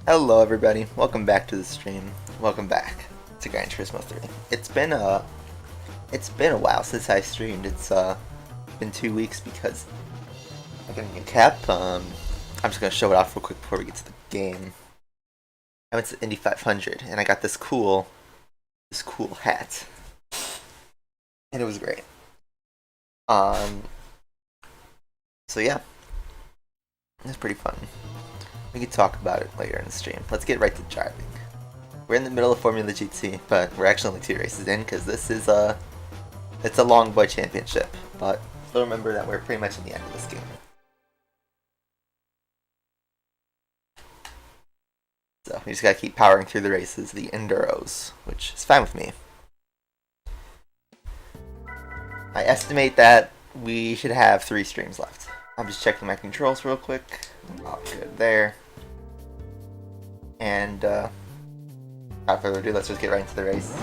Hello everybody, welcome back to the stream. Welcome back to Gran Turismo 3. It's been a while since I streamed. It's been 2 weeks because I got a new cap. I'm just gonna show it off real quick before we get to the game. I went to Indy 500 and I got this cool hat. And it was great. So yeah. It was pretty fun. We can talk about it later in the stream. Let's get right to driving. We're in the middle of Formula GT, but we're actually only 2 races in because this is it's a long boy championship. But still remember that we're pretty much in the end of this game. So we just gotta keep powering through the races, the enduros, which is fine with me. I estimate that we should have 3 streams left. I'm just checking my controls real quick. All good there. And without further ado, let's just get right into the race.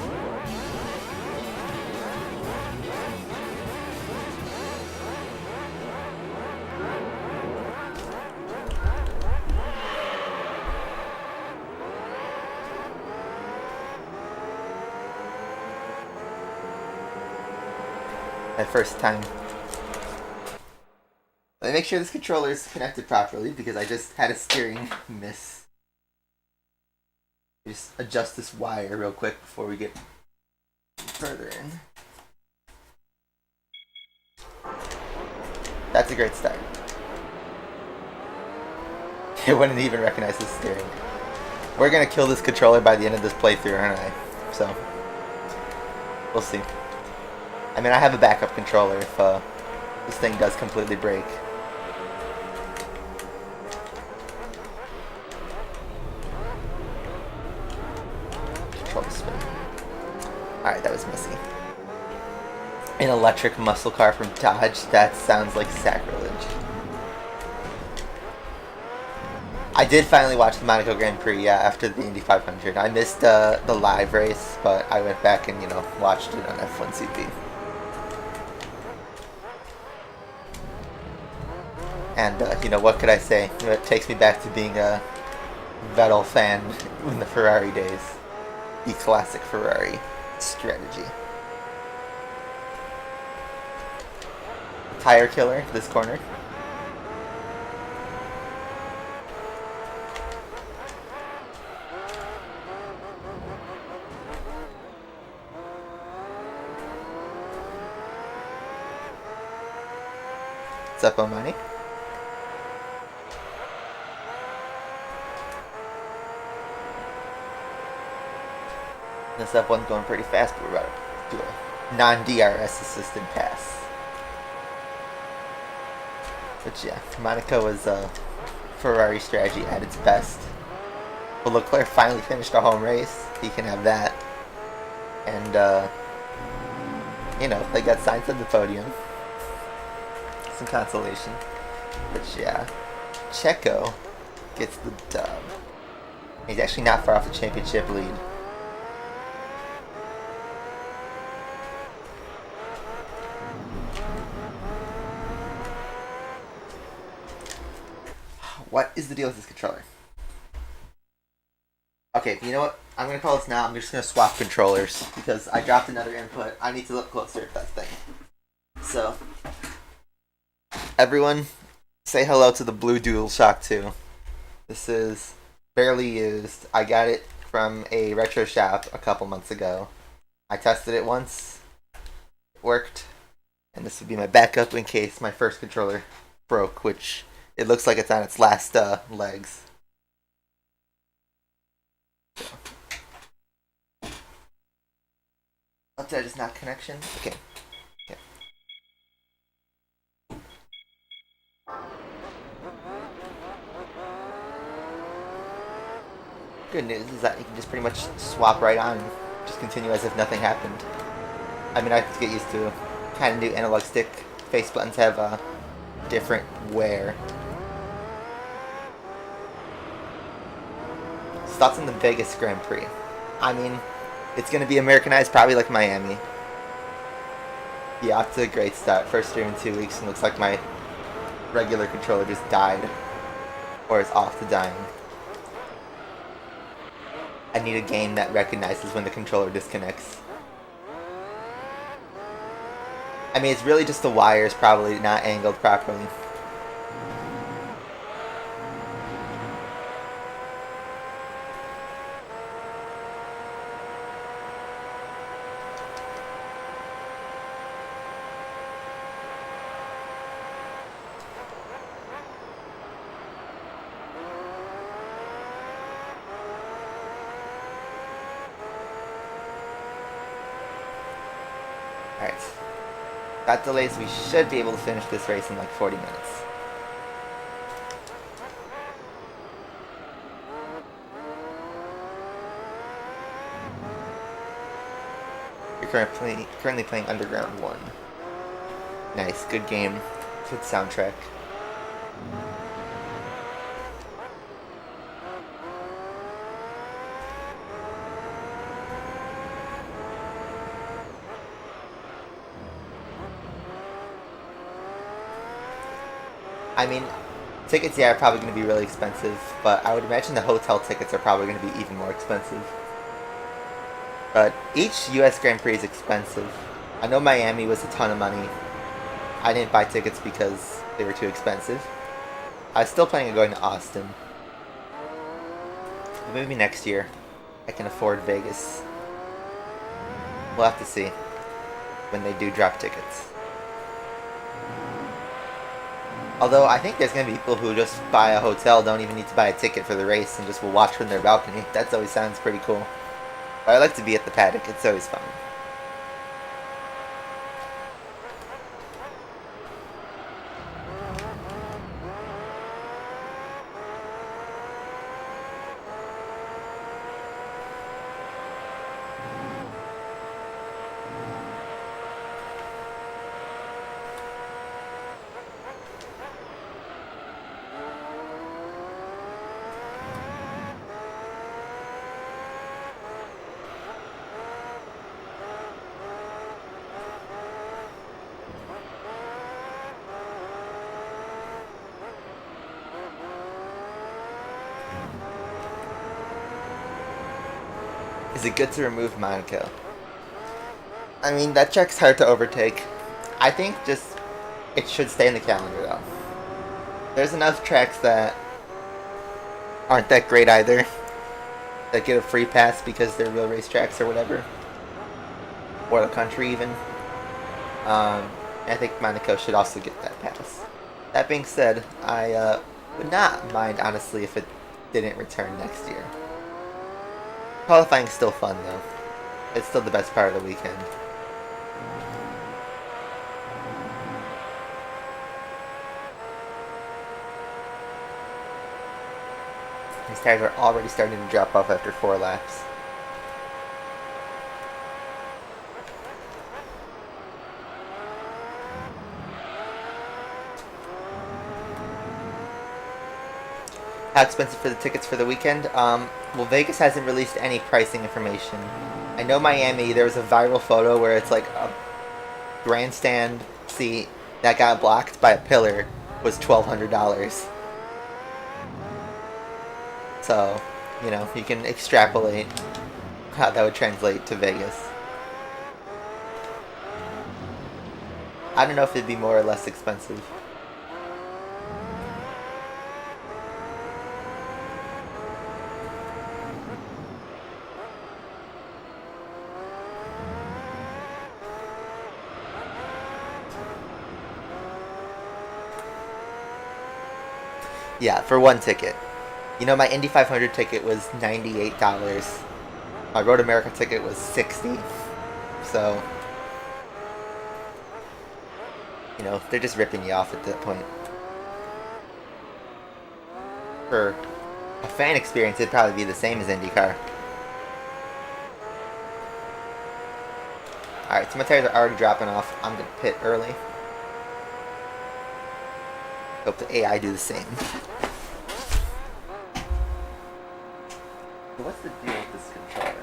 My first time. Let me make sure this controller is connected properly because I just had a steering miss. Just adjust this wire real quick before we get further in. That's a great start. It wouldn't even recognize the steering. We're gonna kill this controller by the end of this playthrough, aren't I? So, we'll see. I mean, I have a backup controller if this thing does completely break. Alright, that was messy. An electric muscle car from Dodge? That sounds like sacrilege. I did finally watch the Monaco Grand Prix, yeah, after the Indy 500. I missed the live race, but I went back and, watched it on F1 CP. And, what could I say? It takes me back to being a Vettel fan in the Ferrari days. The classic Ferrari strategy. Tire killer, this corner. What's up, Omani? This F1's going pretty fast, but we're about to do a non-DRS assisted pass. But yeah, Monaco was Ferrari strategy at its best. But Leclerc finally finished a home race. He can have that. And, they got signs at the podium. Some consolation. But yeah, Checo gets the dub. He's actually not far off the championship lead. What is the deal with this controller? Okay, you know what? I'm going to call this now. I'm just going to swap controllers because I dropped another input. I need to look closer at that thing. So, everyone, say hello to the blue DualShock 2. This is barely used. I got it from a retro shop a couple months ago. I tested it once. It worked. And this would be my backup in case my first controller broke, which it looks like it's on its last legs. Oh, did I just knock connection? Okay. Good news is that you can just pretty much swap right on and just continue as if nothing happened. I mean, I have to get used to kind of new analog stick face buttons have different wear. Thoughts on the Vegas Grand Prix? I mean, it's going to be Americanized, probably like Miami. Yeah, off to a great start. First stream in 2 weeks, and looks like my regular controller just died. Or is off to dying. I need a game that recognizes when the controller disconnects. I mean, it's really just the wires probably not angled properly. Alright. That delays, we should be able to finish this race in like 40 minutes. You're currently playing Underground 1. Nice, good game. Good soundtrack. I mean, tickets, yeah, are probably going to be really expensive, but I would imagine the hotel tickets are probably going to be even more expensive. But each US Grand Prix is expensive. I know Miami was a ton of money. I didn't buy tickets because they were too expensive. I was still planning on going to Austin. But maybe next year I can afford Vegas. We'll have to see when they do drop tickets. Although I think there's going to be people who just buy a hotel, don't even need to buy a ticket for the race, and just will watch from their balcony. That always sounds pretty cool. But I like to be at the paddock, it's always fun. Is it good to remove Monaco? I mean, that track's hard to overtake. I think just it should stay in the calendar though. There's enough tracks that aren't that great either, that get a free pass because they're real racetracks or whatever, or the country even. I think Monaco should also get that pass. That being said, I would not mind honestly if it didn't return next year. Qualifying's still fun though. It's still the best part of the weekend. These tires are already starting to drop off after 4 laps. How expensive for the tickets for the weekend? Well, Vegas hasn't released any pricing information. I know Miami, there was a viral photo where it's like a grandstand seat that got blocked by a pillar was $1,200. So, you know, you can extrapolate how that would translate to Vegas. I don't know if it'd be more or less expensive. Yeah, for one ticket. You know, my Indy 500 ticket was $98. My Road America ticket was $60. So, you know, they're just ripping you off at that point. For a fan experience, it'd probably be the same as IndyCar. Alright, so my tires are already dropping off. I'm going to pit early. Hope the AI do the same. What's the deal with this controller?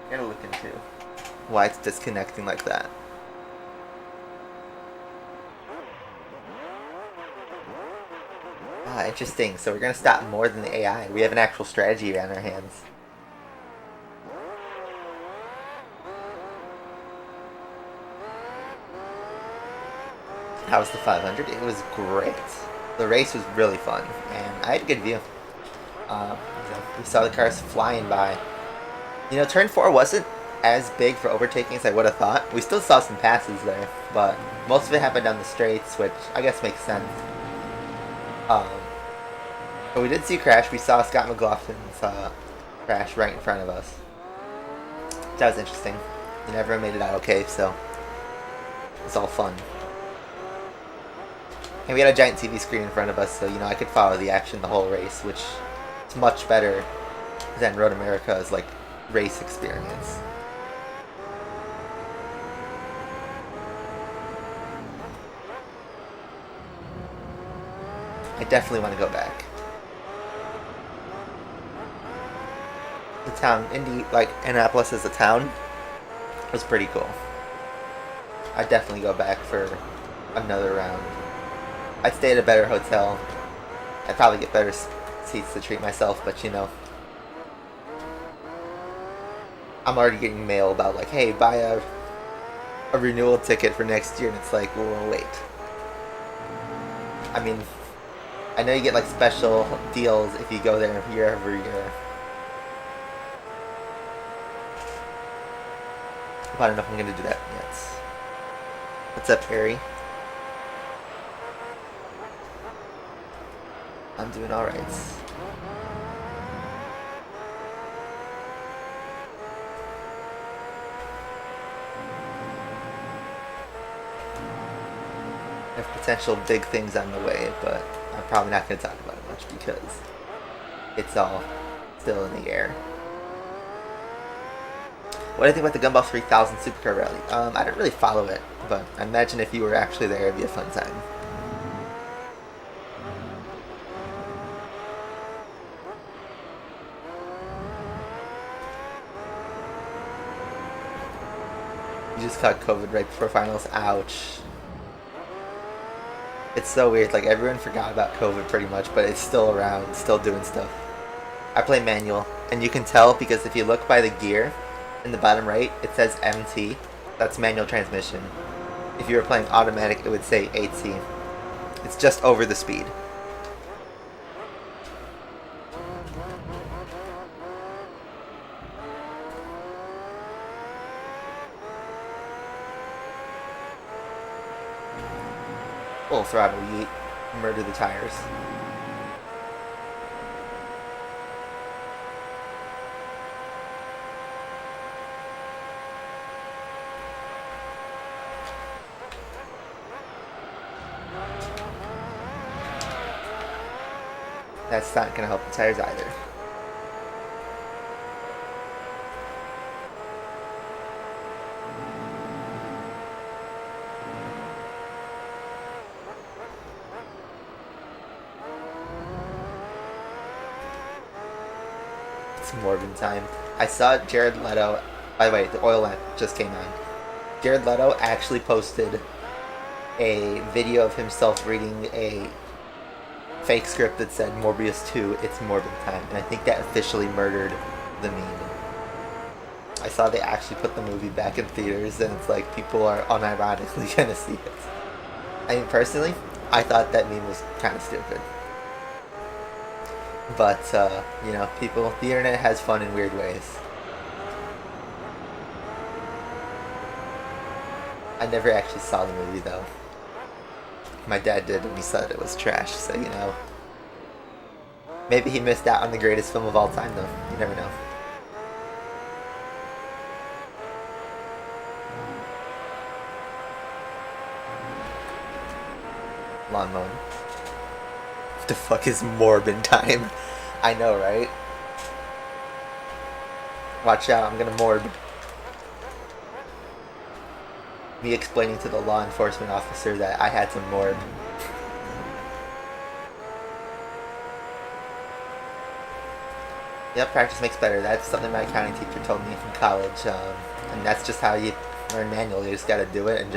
I gotta look into why it's disconnecting like that. Ah, interesting. So we're gonna stop more than the AI. We have an actual strategy on our hands. How was the 500? It was great. The race was really fun, and I had a good view. We saw the cars flying by. Turn 4 wasn't as big for overtaking as I would have thought. We still saw some passes there, but most of it happened down the straights, which I guess makes sense. But we did see a crash. We saw Scott McLaughlin's crash right in front of us. That was interesting. He never made it out okay, so it's all fun. And we had a giant TV screen in front of us, so I could follow the action the whole race, which is much better than Road America's race experience. I definitely want to go back. The town, Indy, Annapolis as a town, was pretty cool. I'd definitely go back for another round. I'd stay at a better hotel. I'd probably get better seats to treat myself, but I'm already getting mail about hey, buy a renewal ticket for next year, and it's well, wait. I mean, I know you get special deals if you go there year over year. But I don't know if I'm gonna do that yet. What's up, Harry? I'm doing alright. I have potential big things on the way, but I'm probably not going to talk about it much because it's all still in the air. What do you think about the Gumball 3000 Supercar Rally? I didn't really follow it, but I imagine if you were actually there, it'd be a fun time. You just caught COVID right before finals. Ouch. It's so weird. Everyone forgot about COVID pretty much, but it's still around, still doing stuff. I play manual, and you can tell because if you look by the gear in the bottom right, it says MT. That's manual transmission. If you were playing automatic, it would say AT. It's just over the speed. Full throttle yeet. Murder the tires. That's not going to help the tires either. It's Morbin time. I saw Jared Leto. By the way, the oil lamp just came on. Jared Leto actually posted a video of himself reading a fake script that said Morbius 2, it's Morbin time. And I think that officially murdered the meme. I saw they actually put the movie back in theaters, and it's people are unironically gonna see it. I mean, personally, I thought that meme was kind of stupid. But, the internet has fun in weird ways. I never actually saw the movie, though. My dad did, and he said it was trash, so, Maybe he missed out on the greatest film of all time, though. You never know. Lawn mowing. What the fuck is Morbin time? I know, right? Watch out, I'm gonna morb. Me explaining to the law enforcement officer that I had some morb. Yep, practice makes better. That's something my accounting teacher told me in college. And that's just how you learn manual. You just gotta do it and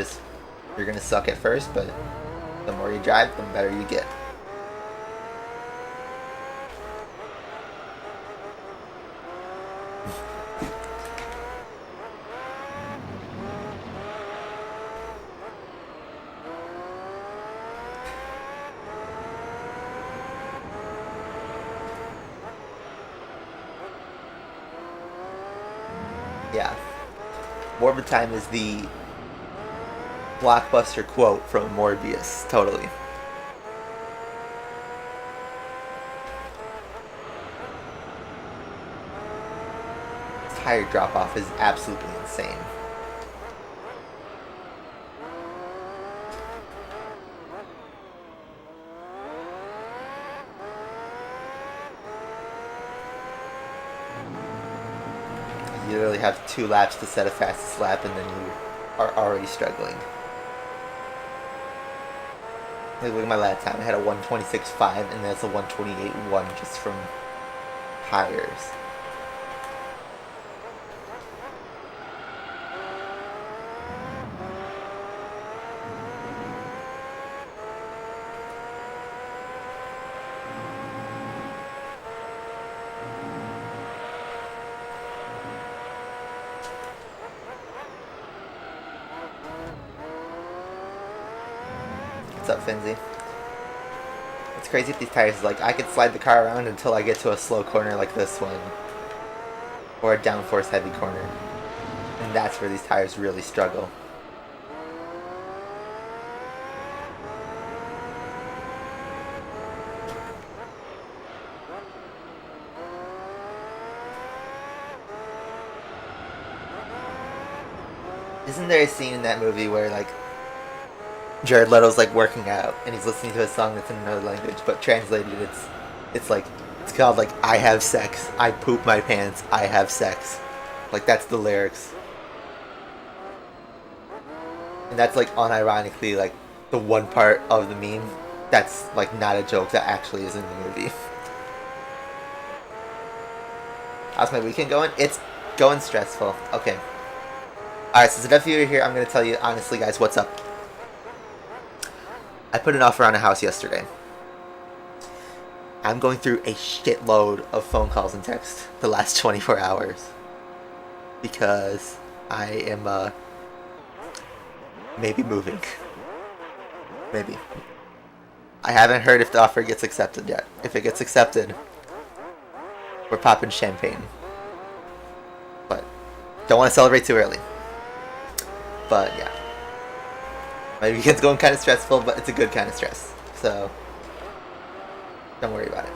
you're gonna suck at first, but the more you drive, the better you get. Yeah. Morbid time is the blockbuster quote from Morbius, totally. Tire drop off is absolutely insane. You literally have 2 laps to set a fastest lap and then you are already struggling. Look at my lap time. I had a 1:26.5 and that's a 1:28.1 just from tires. What's up, Finzi? It's crazy with these tires. Like, I could slide the car around until I get to a slow corner like this one. Or a downforce heavy corner. And that's where these tires really struggle. Isn't there a scene in that movie where, like, Jared Leto's like working out and he's listening to a song that's in another language, but translated it's like, it's called like I have sex, I poop my pants, I have sex. Like, that's the lyrics. And that's like unironically like the one part of the meme that's like not a joke that actually is in the movie. How's my weekend going? It's going stressful. Okay. Alright, since enough of you are here, I'm gonna tell you honestly, guys, what's up. I put an offer on a house yesterday. I'm going through a shitload of phone calls and texts the last 24 hours. Because I am, maybe moving. Maybe. I haven't heard if the offer gets accepted yet. If it gets accepted, we're popping champagne. But don't want to celebrate too early. But yeah. My weekend's going kind of stressful, but it's a good kind of stress. So, don't worry about it.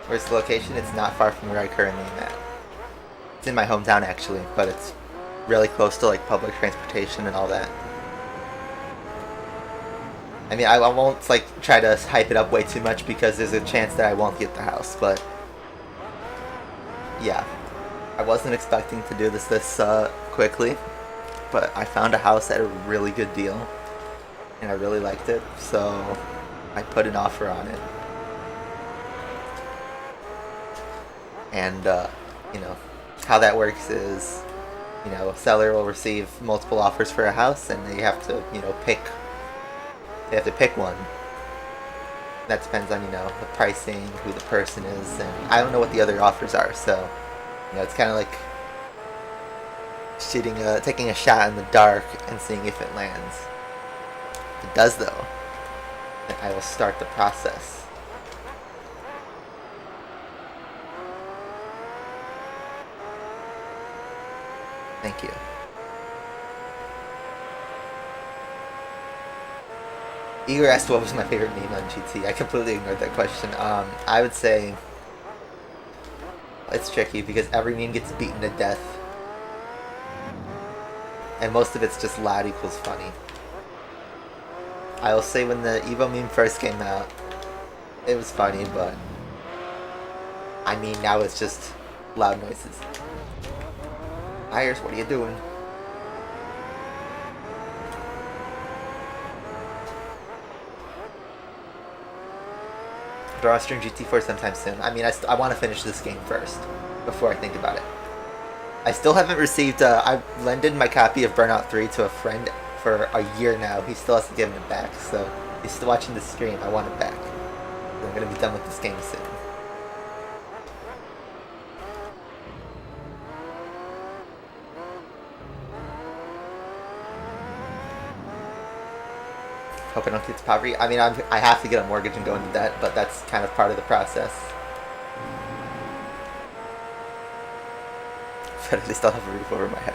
Where's the location? It's not far from where I currently am at. It's in my hometown actually, but it's really close to like public transportation and all that. I mean, I won't like try to hype it up way too much because there's a chance that I won't get the house, but yeah. I wasn't expecting to do this quickly, but I found a house at a really good deal and I really liked it, so I put an offer on it. And, you know, how that works is, you know, a seller will receive multiple offers for a house and they have to, you know, pick one. That depends on, you know, the pricing, who the person is, and I don't know what the other offers are, so, you know, it's kind of like taking a shot in the dark and seeing if it lands. If it does, though, then I will start the process. Thank you. Igor asked what was my favorite meme on GT. I completely ignored that question. I would say it's tricky because every meme gets beaten to death. And most of it's just loud equals funny. I will say when the Evo meme first came out, it was funny, but I mean now it's just loud noises. Ayers, what are you doing? Do I want to stream GT4 sometime soon? I mean, I want to finish this game first before I think about it. I still haven't received. I lended my copy of Burnout 3 to a friend for a year now. He still hasn't given it back, so if he's still watching the stream, I want it back. I'm gonna be done with this game soon. Hope I don't get to poverty. I mean, I have to get a mortgage and go into debt, but that's kind of part of the process. But at least I'll have a roof over my head.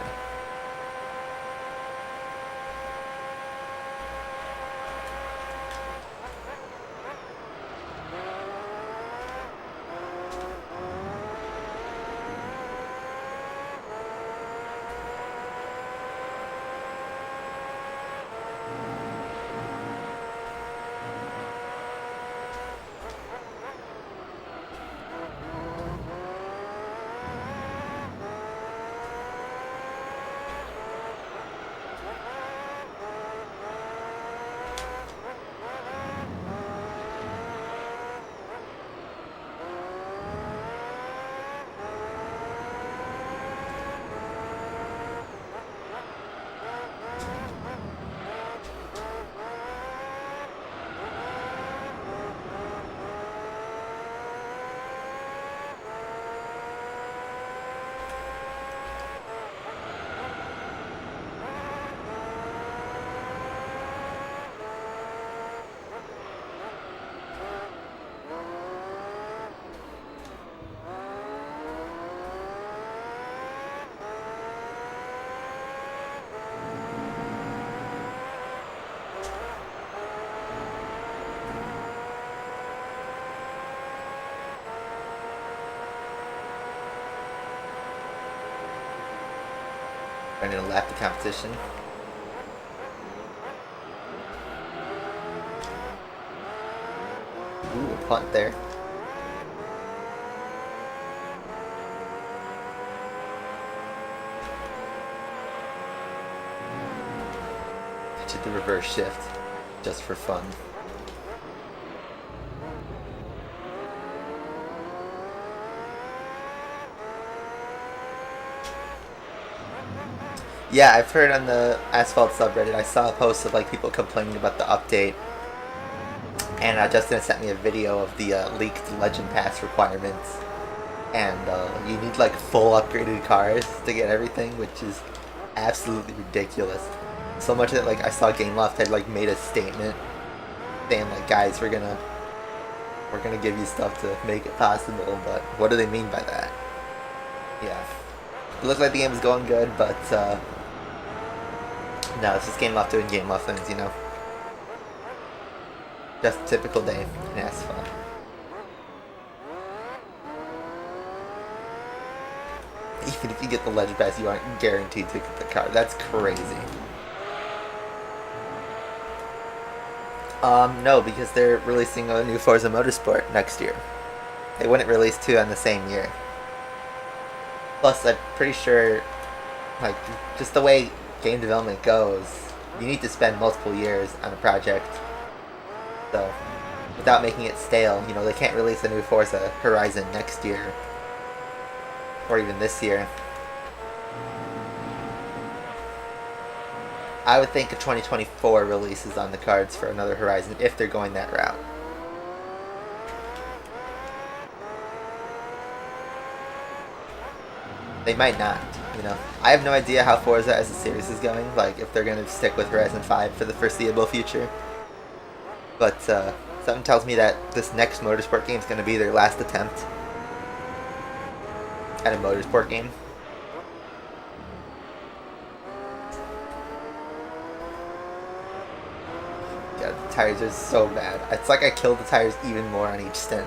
Trying to lap the competition. Ooh, a punt there. Did the reverse shift just for fun. Yeah, I've heard on the Asphalt subreddit, I saw a post of like people complaining about the update, and Justin sent me a video of the leaked Legend Pass requirements, and you need like full upgraded cars to get everything, which is absolutely ridiculous. So much that like I saw GameLoft had like made a statement saying like, guys, we're gonna give you stuff to make it possible, but what do they mean by that? Yeah, it looked like the game was going good, but no, it's just GameLoft doing GameLoft things, you know. Just a typical day in Asphalt. Even if you get the Legend Pass, you aren't guaranteed to get the car. That's crazy. No, because they're releasing a new Forza Motorsport next year. They wouldn't release two on the same year. Plus, I'm pretty sure, like, just the way game development goes, you need to spend multiple years on a project. So, without making it stale, you know, they can't release a new Forza Horizon next year. Or even this year. I would think a 2024 release is on the cards for another Horizon if they're going that route. They might not, you know. I have no idea how Forza as a series is going, like if they're going to stick with Horizon 5 for the foreseeable future. But something tells me that this next motorsport game is going to be their last attempt at a motorsport game. Yeah, the tires are so bad. It's like I killed the tires even more on each stint.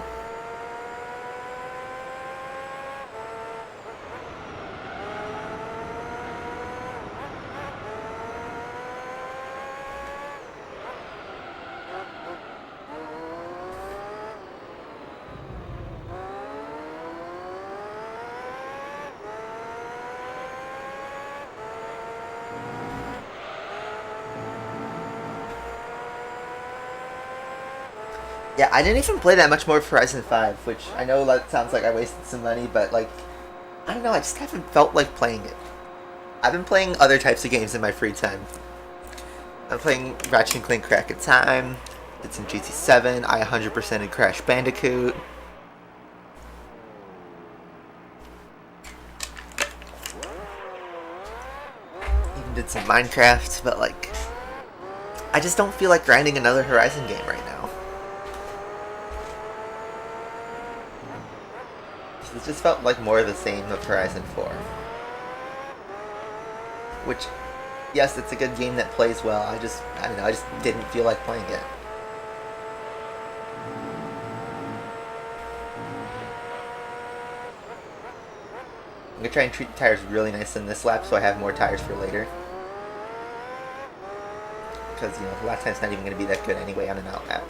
Yeah, I didn't even play that much more of Horizon 5, which I know that sounds like I wasted some money, but like, I don't know, I just haven't felt like playing it. I've been playing other types of games in my free time. I'm playing Ratchet and Clank Crack at Time. It's in GT7. I 100% in Crash Bandicoot. Even did some Minecraft, but like, I just don't feel like grinding another Horizon game right now. It just felt like more of the same of Horizon 4. Which, yes, it's a good game that plays well. I don't know, I just didn't feel like playing it. I'm gonna try and treat the tires really nice in this lap so I have more tires for later. Because, you know, the last time's not even gonna be that good anyway on an out lap.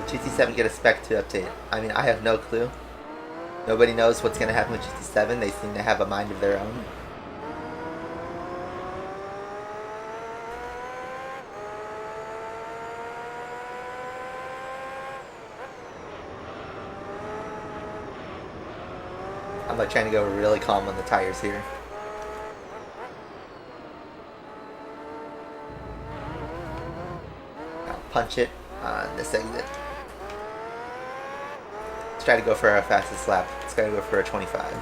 GT7 get a Spec 2 update? I mean, I have no clue. Nobody knows what's going to happen with GT7. They seem to have a mind of their own. I'm like trying to go really calm on the tires here. I'll punch it on this exit. Let's try to go for our fastest lap. Let's try to go for a 25.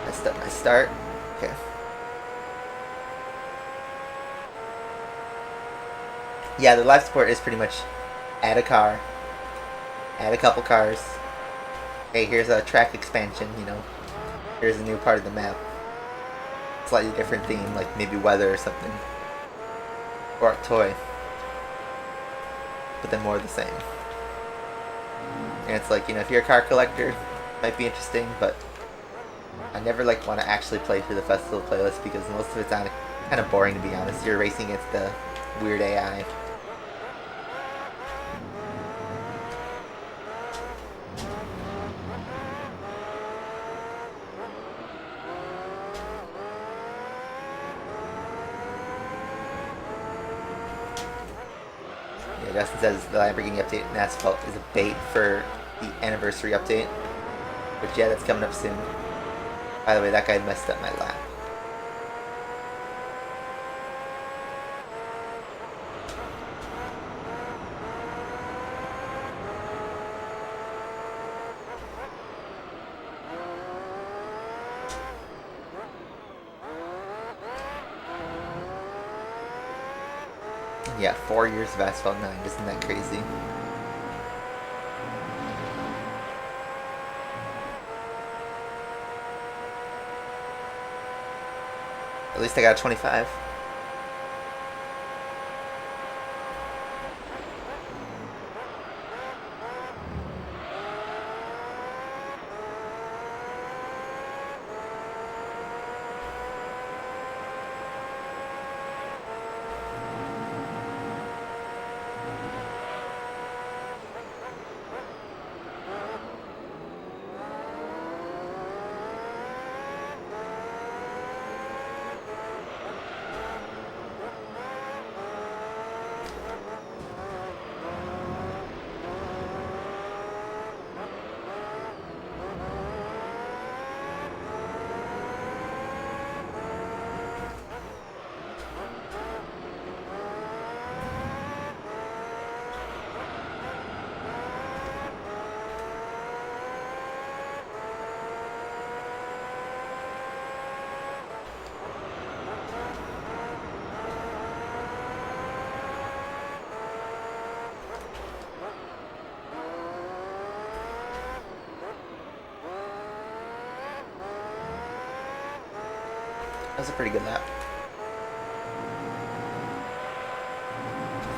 Messed up my start. Okay. Yeah, the life support is pretty much add a car, add a couple cars. Hey, here's a track expansion, you know. Here's a new part of the map. Slightly different theme, like maybe weather or something. Or a toy. But then more of the same. And it's like, you know, if you're a car collector, it might be interesting, but I never like want to actually play through the festival playlist because most of it's kind of boring, to be honest. You're racing against the weird AI. Justin says the Lamborghini update in Asphalt is a bait for the anniversary update. Which, yeah, that's coming up soon. By the way, that guy messed up my lap. Yeah, 4 years of Asphalt 9, isn't that crazy? At least I got a 25. That was a pretty good lap.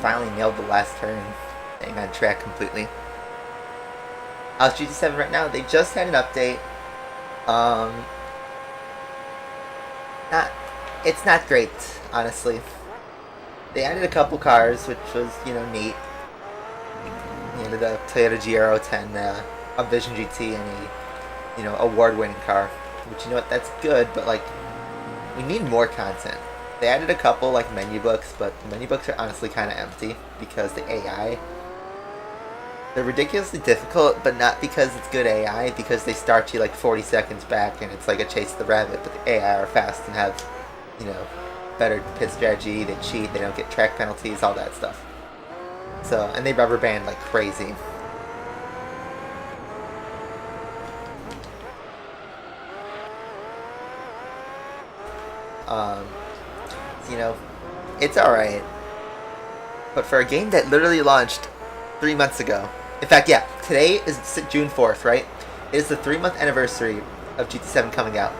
Finally nailed the last turn. Staying on track completely. How's GT7 right now? They just had an update. It's not great, honestly. They added a couple cars, which was, you know, neat. You know, the Toyota GR010, a Vision GT, and a, you know, award-winning car. Which, you know what, that's good, but like, we need more content. They added a couple like menu books, but the menu books are honestly kind of empty because the AI, they're ridiculously difficult, but not because it's good AI, because they start you like 40 seconds back and it's like a chase the rabbit, but the AI are fast and have, you know, better pit strategy, they cheat, they don't get track penalties, all that stuff. So, and they rubber band like crazy. You know, it's alright. But for a game that literally launched 3 months ago. In fact, yeah, today is June 4th, right? It is the 3-month anniversary of GT7 coming out.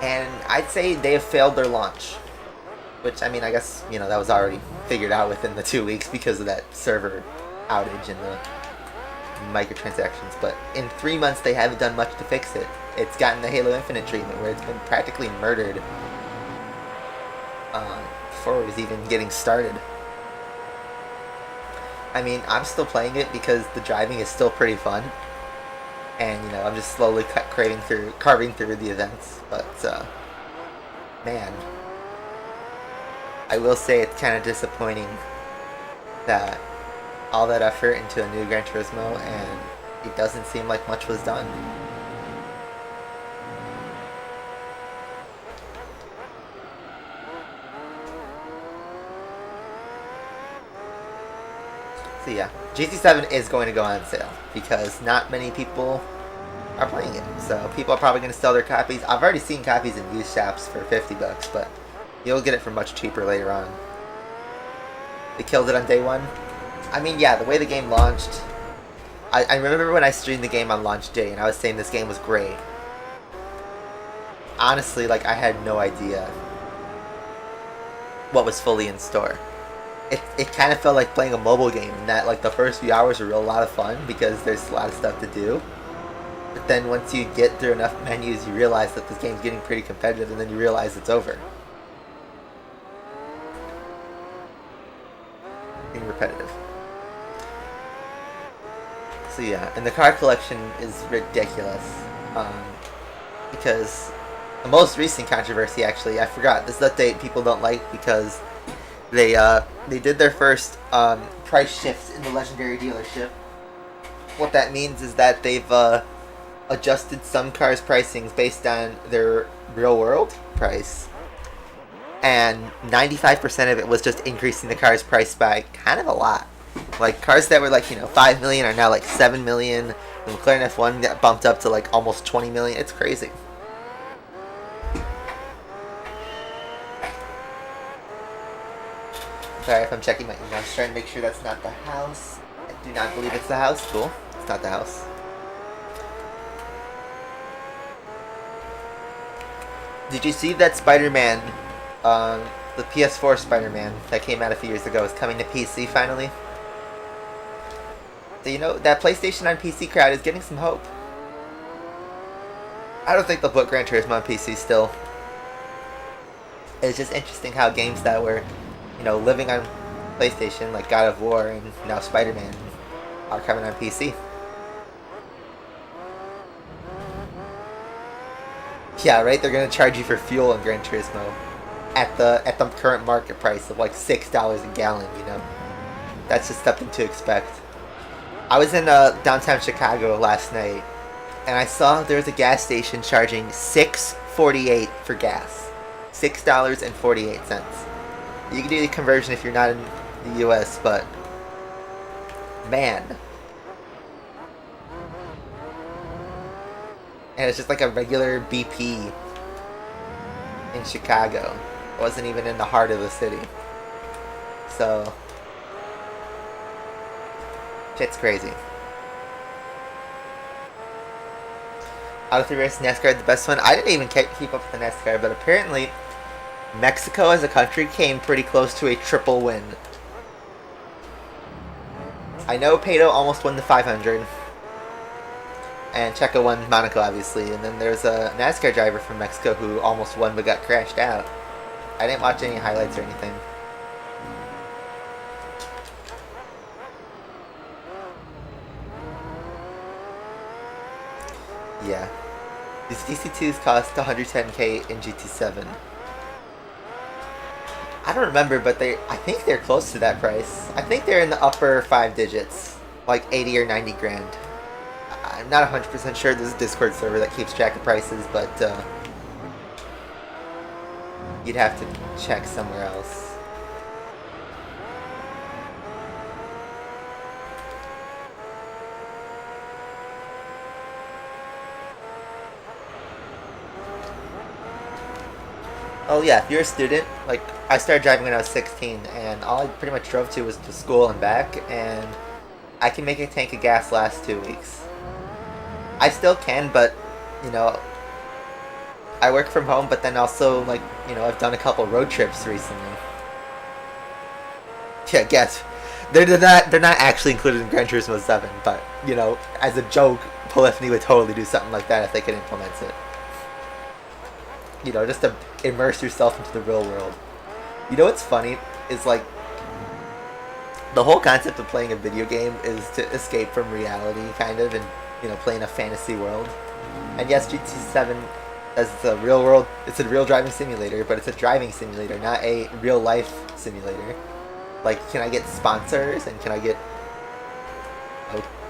And I'd say they have failed their launch. Which, I mean, I guess, you know, that was already figured out within the 2 weeks because of that server outage and the microtransactions. But in 3 months, they haven't done much to fix it. It's gotten the Halo Infinite treatment where it's been practically murdered before it was even getting started. I mean, I'm still playing it because the driving is still pretty fun. And, you know, I'm just slowly carving through the events. But, man, I will say it's kind of disappointing that all that effort into a new Gran Turismo and it doesn't seem like much was done. So yeah, GT7 is going to go on sale because not many people are playing it. So people are probably going to sell their copies. I've already seen copies in used shops for $50, but you'll get it for much cheaper later on. They killed it on day one. I mean, yeah, the way the game launched, I remember when I streamed the game on launch day and I was saying this game was great. Honestly, like, I had no idea what was fully in store. It kind of felt like playing a mobile game in that, like, the first few hours were a lot of fun because there's a lot of stuff to do. But then once you get through enough menus, you realize that this game's getting pretty competitive, and then you realize it's over. Being repetitive. So yeah, and the car collection is ridiculous. Because the most recent controversy, actually, I forgot, this update people don't like because they did their first price shift in the Legendary dealership. What that means is that they've adjusted some cars' pricings based on their real-world price. And 95% of it was just increasing the car's price by kind of a lot. Like, cars that were like, you know, 5 million are now like 7 million. The McLaren F1 got bumped up to like almost 20 million. It's crazy. Sorry if I'm checking my emails, trying to make sure that's not the house. I do not believe it's the house. Cool. It's not the house. Did you see that Spider-Man, the PS4 Spider-Man that came out a few years ago is coming to PC finally? So, you know, that PlayStation on PC crowd is getting some hope. I don't think they'll put Gran Turismo on PC still. It's just interesting how games that were, you know, living on PlayStation, like God of War and now Spider-Man, are coming on PC. Yeah, right? They're gonna charge you for fuel in Gran Turismo at the current market price of like $6 a gallon, you know? That's just something to expect. I was in downtown Chicago last night, and I saw there was a gas station charging $6.48 for gas. $6.48. You can do the conversion if you're not in the US, but man. And it's just like a regular BP in Chicago. It wasn't even in the heart of the city. So, shit's crazy. Out of 3 races, NASCAR the best one. I didn't even keep up with the NASCAR, but apparently Mexico as a country came pretty close to a triple win. I know Pato almost won the 500. And Checo won Monaco, obviously. And then there's a NASCAR driver from Mexico who almost won but got crashed out. I didn't watch any highlights or anything. Yeah. These DC2s cost $110K in GT7. I don't remember, but I think they're close to that price. I think they're in the upper 5 digits, like 80 or 90 grand. I'm not 100% sure. There's a Discord server that keeps track of prices, but you'd have to check somewhere else. Oh yeah, if you're a student, like I started driving when I was 16, and all I pretty much drove to was to school and back, and I can make a tank of gas last 2 weeks. I still can, but you know, I work from home, but then also like, you know, I've done a couple road trips recently. Yeah, guess they're not actually included in Gran Turismo 7, but you know, as a joke, Polyphony would totally do something like that if they could implement it. You know, just to immerse yourself into the real world. You know what's funny is like the whole concept of playing a video game is to escape from reality, kind of, and you know, play in a fantasy world. And yes, GT7 is a real world. It's a real driving simulator, but it's a driving simulator, not a real life simulator. Like, can I get sponsors and can I get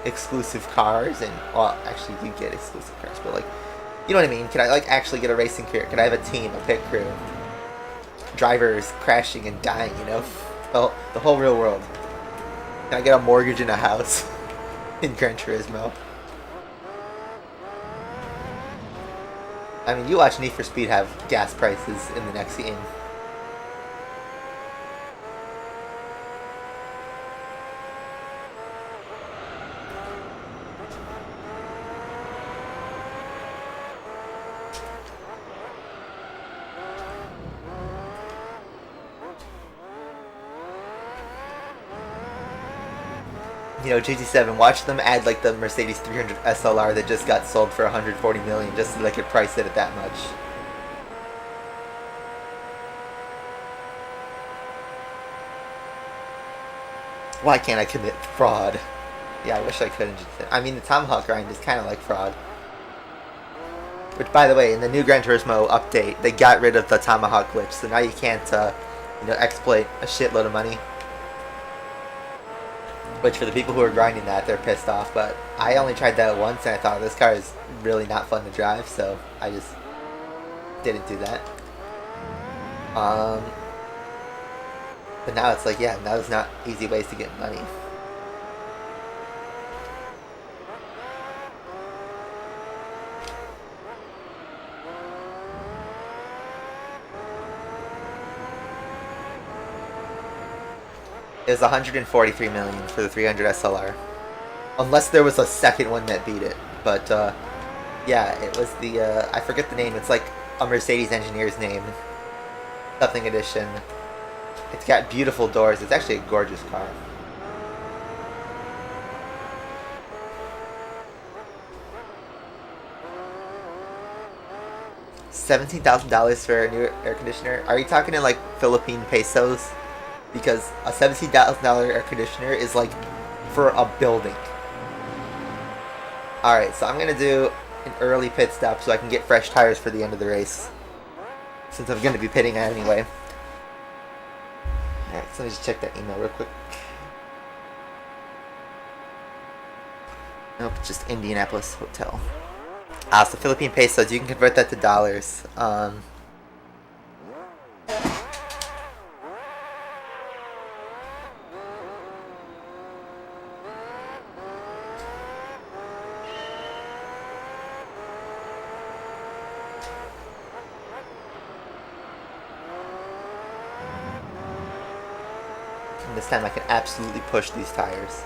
exclusive cars? And well, actually, you get exclusive cars, but like, you know what I mean? Can I like actually get a racing career? Can I have a team, a pit crew, drivers crashing and dying? You know, the whole real world. Can I get a mortgage in a house in Gran Turismo? I mean, you watch Need for Speed have gas prices in the next game. You know, GT7, watch them add like the Mercedes 300 SLR that just got sold for 140 million just so they could price it at that much. Why can't I commit fraud? Yeah, I wish I could. I mean, the Tomahawk grind is kind of like fraud. Which, by the way, in the new Gran Turismo update, they got rid of the Tomahawk glitch, so now you can't, you know, exploit a shitload of money. Which, for the people who are grinding that, they're pissed off, but I only tried that once, and I thought this car is really not fun to drive, so I just didn't do that. But now it's like, yeah, now there's not easy ways to get money. It was 143 million for the 300 SLR. Unless there was a second one that beat it. But, yeah, it was the, I forget the name. It's like a Mercedes engineer's name. Something edition. It's got beautiful doors. It's actually a gorgeous car. $17,000 for a new air conditioner? Are you talking in like Philippine pesos? Because a $17,000 air conditioner is like for a building. Alright, so I'm going to do an early pit stop so I can get fresh tires for the end of the race. Since I'm going to be pitting anyway. Alright, so let me just check that email real quick. Nope, just Indianapolis Hotel. So Philippine pesos, you can convert that to dollars. And this time I can absolutely push these tires.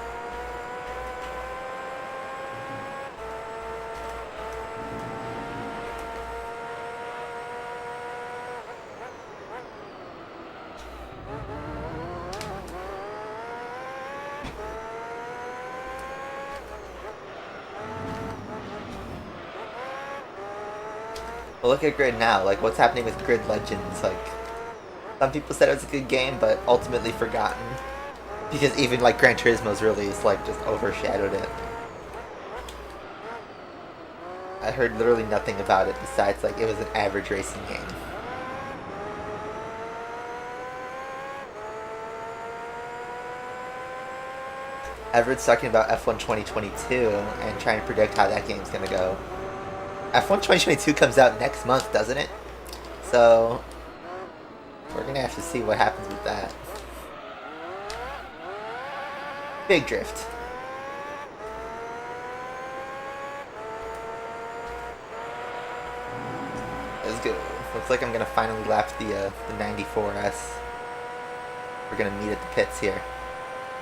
Well, look at Grid now. Like, what's happening with Grid Legends? Like, some people said it was a good game, but ultimately forgotten. Because even, like, Gran Turismo's release, like, just overshadowed it. I heard literally nothing about it besides, like, it was an average racing game. Everett's talking about F1 2022 and trying to predict how that game's gonna go. F1 2022 comes out next month, doesn't it? So we're gonna have to see what happens with that. Big drift. Let's go. Looks like I'm gonna finally lap the 94S. We're gonna meet at the pits here.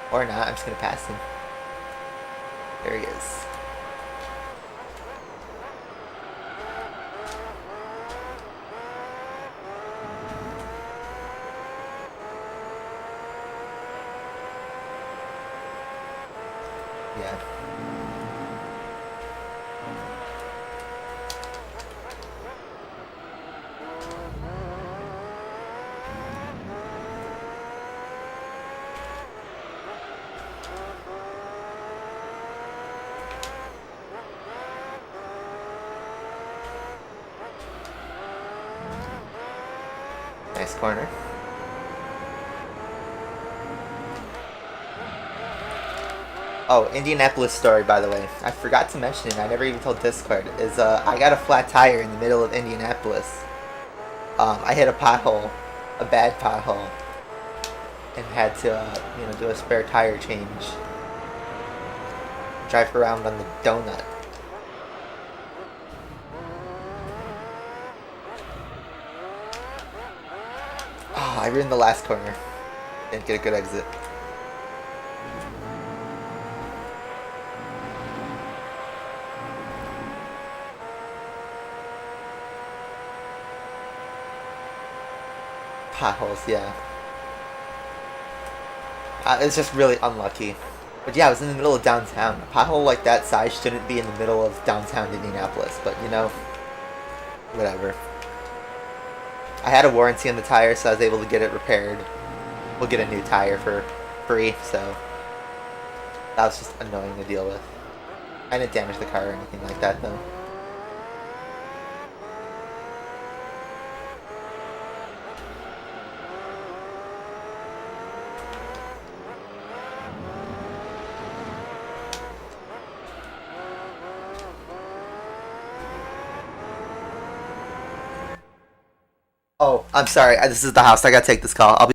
Or not, I'm just gonna pass him. There he is. Yeah. Nice corner. Oh, Indianapolis story, by the way. I forgot to mention it. I never even told Discord. Is I got a flat tire in the middle of Indianapolis. I hit a pothole, a bad pothole, and had to do a spare tire change. Drive around on the donut. Oh, I ruined the last corner. Didn't get a good exit. Potholes, yeah. It's just really unlucky. But yeah, I was in the middle of downtown. A pothole like that size shouldn't be in the middle of downtown Indianapolis, but whatever. I had a warranty on the tire, so I was able to get it repaired. We'll get a new tire for free, so that was just annoying to deal with. I didn't damage the car or anything like that, though. Oh, I'm sorry. This is the house. I gotta take this call. I'll be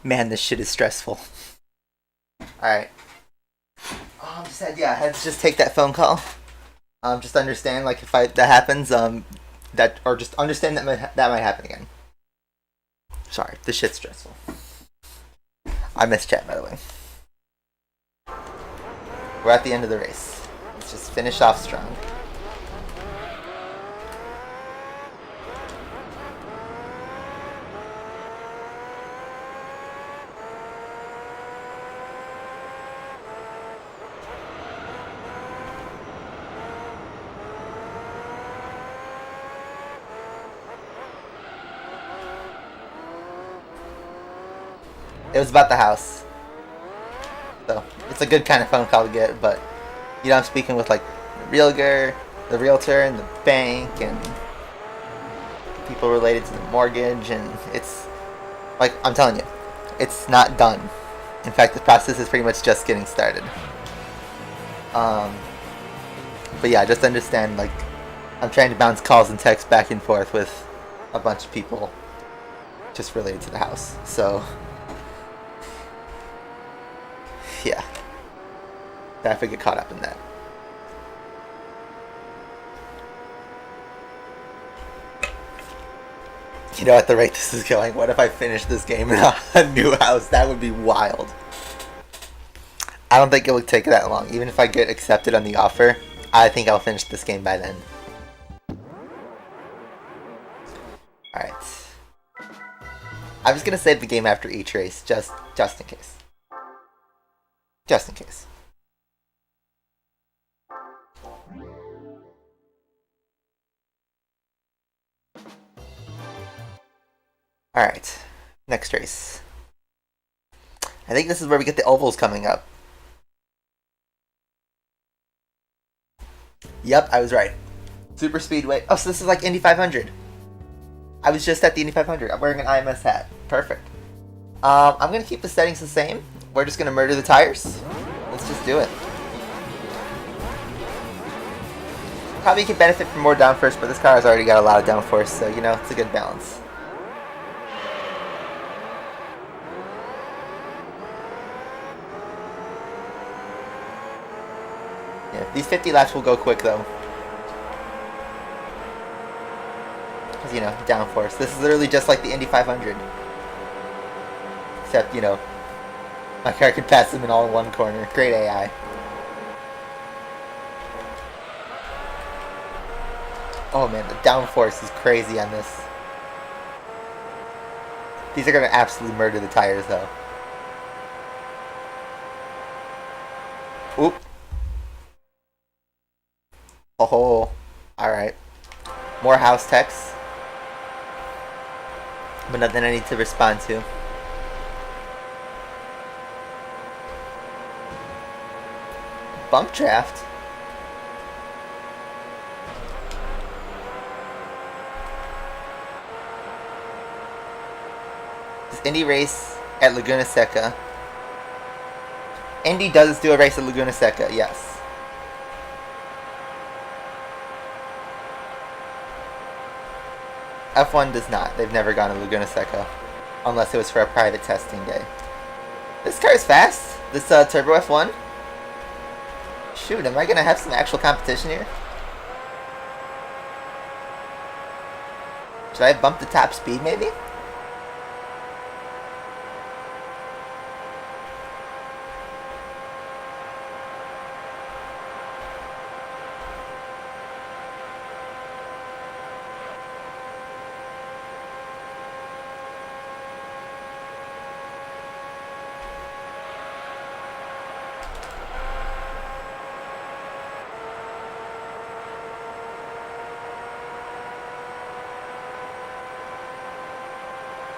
Man, this shit is stressful. Alright. I had to just take that phone call. Just understand, like, if that happens, or just understand that might happen again. Sorry, this shit's stressful. I missed chat, by the way. We're at the end of the race. Let's just finish off strong. It was about the house. So, it's a good kind of phone call to get, but, you know, I'm speaking with, like, the realtor, and the bank, and people related to the mortgage, and it's, like, I'm telling you, it's not done. In fact, the process is pretty much just getting started. But yeah, just understand, like, I'm trying to bounce calls and texts back and forth with a bunch of people just related to the house, so... yeah. I have to get caught up in that. You know, at the rate this is going, what if I finish this game in a new house? That would be wild. I don't think it would take that long. Even if I get accepted on the offer, I think I'll finish this game by then. Alright. I'm just gonna save the game after each race, just in case. Just in case. Alright. Next race. I think this is where we get the ovals coming up. Yep, I was right. Super Speedway. Oh, so this is like Indy 500. I was just at the Indy 500. I'm wearing an IMS hat. Perfect. I'm gonna keep the settings the same. We're just gonna murder the tires. Let's just do it. Probably can benefit from more downforce, but this car has already got a lot of downforce, so you know, it's a good balance. Yeah, these 50 laps will go quick though. Because, you know, downforce. This is literally just like the Indy 500. Except, you know, my car could pass them in all in one corner. Great AI. Oh man, the downforce is crazy on this. These are going to absolutely murder the tires though. Oop. Oh, alright. More house techs. But nothing I need to respond to. Bump draft? This Indy race at Laguna Seca. Indy does do a race at Laguna Seca, yes. F1 does not. They've never gone to Laguna Seca. Unless it was for a private testing day. This car is fast. This Turbo F1. Shoot, am I going to have some actual competition here? Should I bump the top speed maybe?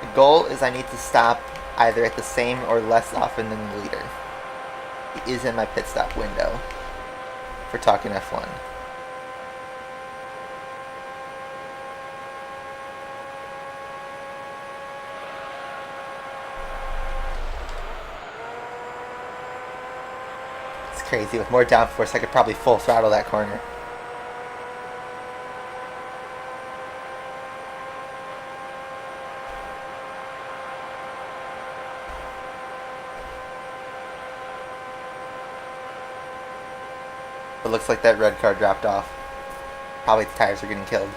The goal is I need to stop either at the same or less often than the leader. He is in my pit stop window for talking F1. It's crazy. With more downforce, I could probably full throttle that corner. It looks like that red car dropped off. Probably the tires are getting killed.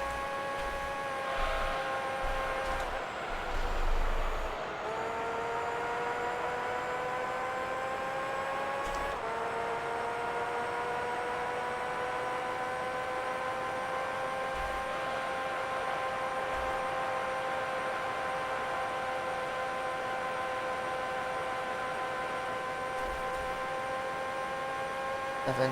Seven.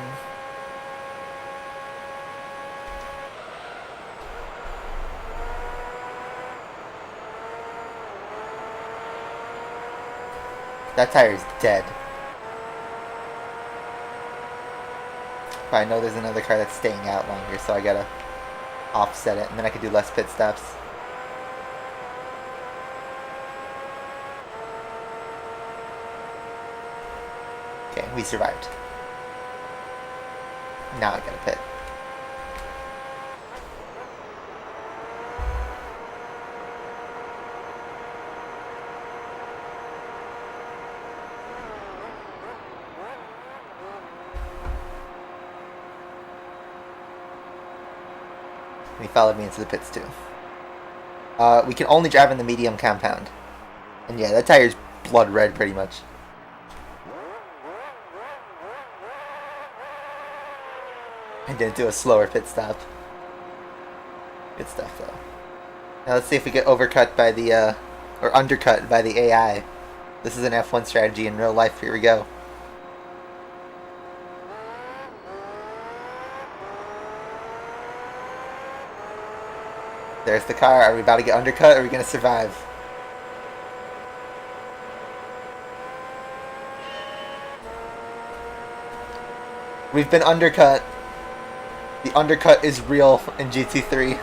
That tire is dead. But I know there's another car that's staying out longer, so I gotta offset it, and then I can do less pit stops. Okay, we survived. Now I gotta pit. He followed me into the pits too. We can only drive in the medium compound. And yeah, that tire's blood red pretty much. I didn't do a slower pit stop. Good stuff though. Now let's see if we get overcut by the, or undercut by the AI. This is an F1 strategy in real life. Here we go. There's the car. Are we about to get undercut or are we going to survive? We've been undercut. The undercut is real in GT3.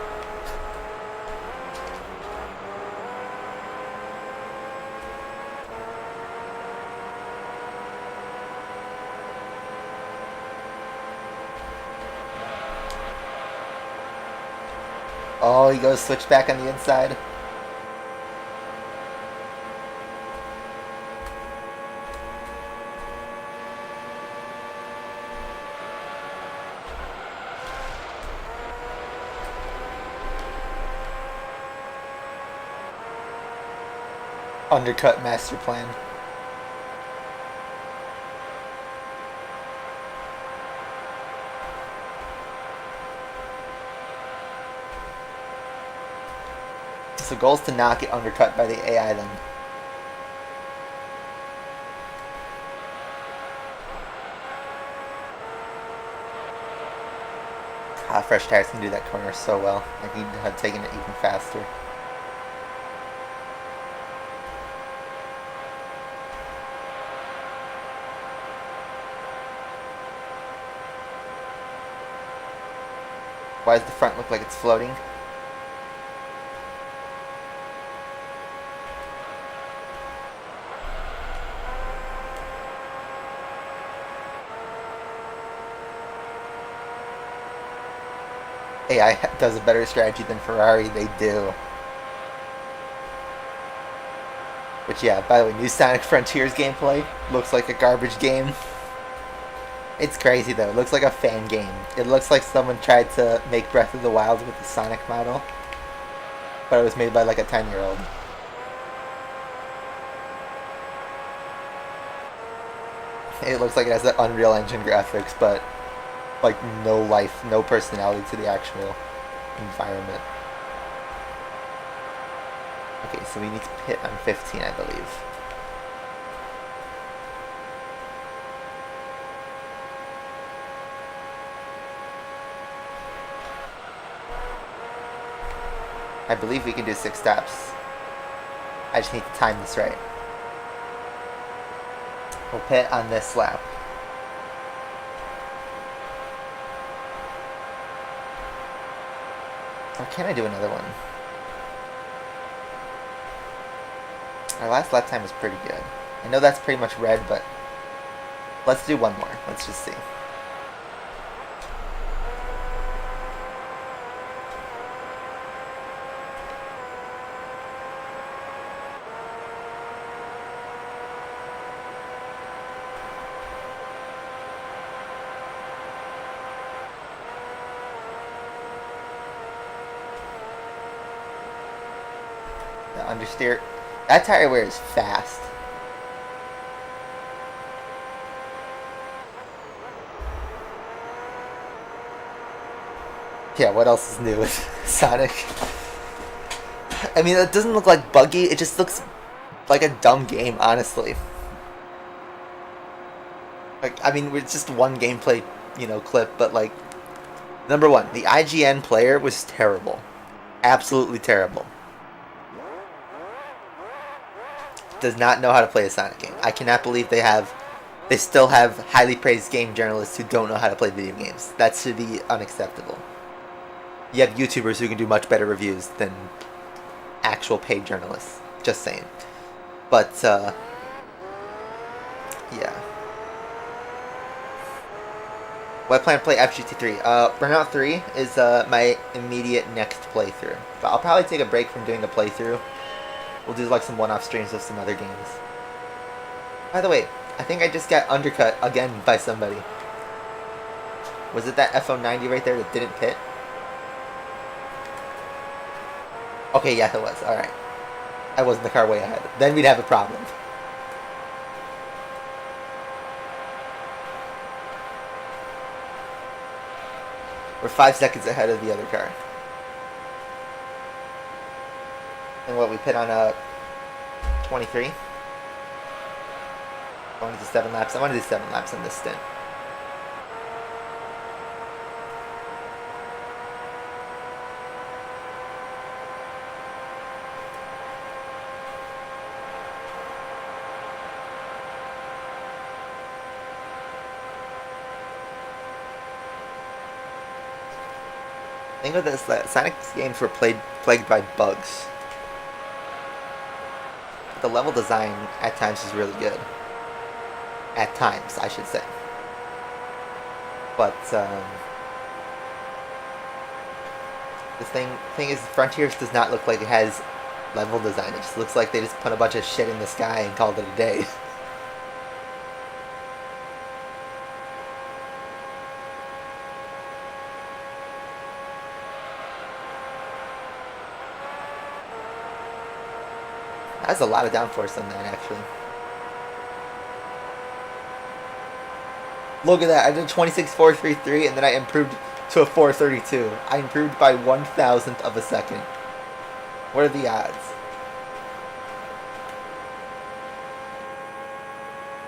Oh, he goes switch back on the inside. Undercut master plan. So the goal is to not get undercut by the AI then. Fresh tires can do that corner so well. I need to have taken it even faster. Why does the front look like it's floating? AI does a better strategy than Ferrari, they do. Which yeah, by the way, new Sonic Frontiers gameplay looks like a garbage game. It's crazy though, it looks like a fan game. It looks like someone tried to make Breath of the Wild with the Sonic model, but it was made by like a 10-year-old. It looks like it has the Unreal Engine graphics, but like no life, no personality to the actual environment. Okay, so we need to pit on 15, I believe. I believe we can do 6 stops. I just need to time this right. We'll pit on this lap. Or can I do another one? Our last lap time was pretty good. I know that's pretty much red, but let's do one more. Let's just see. understeer. That tire wear is fast. Yeah, what else is new with Sonic? I mean, it doesn't look like buggy, it just looks like a dumb game, honestly. Like, I mean, it's just one gameplay, you know, clip, but like, number one, the IGN player was terrible. Absolutely terrible. Does not know how to play a Sonic game. I cannot believe they still have highly praised game journalists who don't know how to play video games. That should be unacceptable. You have YouTubers who can do much better reviews than actual paid journalists. Just saying. But, yeah. Well, I plan to play FGT3. Burnout 3 is my immediate next playthrough. But I'll probably take a break from doing a playthrough. We'll do like some one-off streams of some other games. By the way, I think I just got undercut again by somebody. Was it that FO90 right there that didn't pit? Okay, yeah, it was. Alright. I was in the car way ahead. Then we'd have a problem. We're 5 seconds ahead of the other car. And what, we pit on 23? I want to do 7 laps. I want to do 7 laps on this stint. Think of this, that Sonic's games were plagued by bugs. The level design at times is really good. At times, I should say. But, the thing is, Frontiers does not look like it has level design. It just looks like they just put a bunch of shit in the sky and called it a day. That's a lot of downforce on that, actually. Look at that. I did 26.433 and then I improved to a 432. I improved by 1,000th of a second. What are the odds?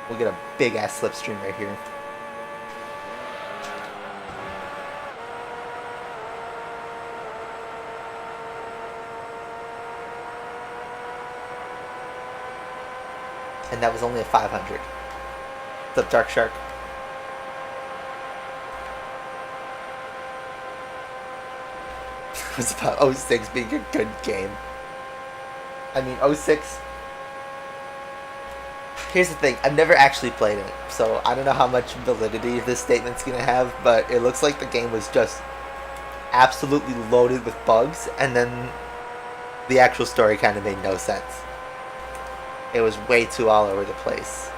We'll get a big ass slipstream right here. And that was only a 500. What's up, Dark Shark? It was about 06 being a good game. I mean, 06... Here's the thing, I've never actually played it, so I don't know how much validity this statement's gonna have, but it looks like the game was just absolutely loaded with bugs, and then the actual story kind of made no sense. It was way too all over the place.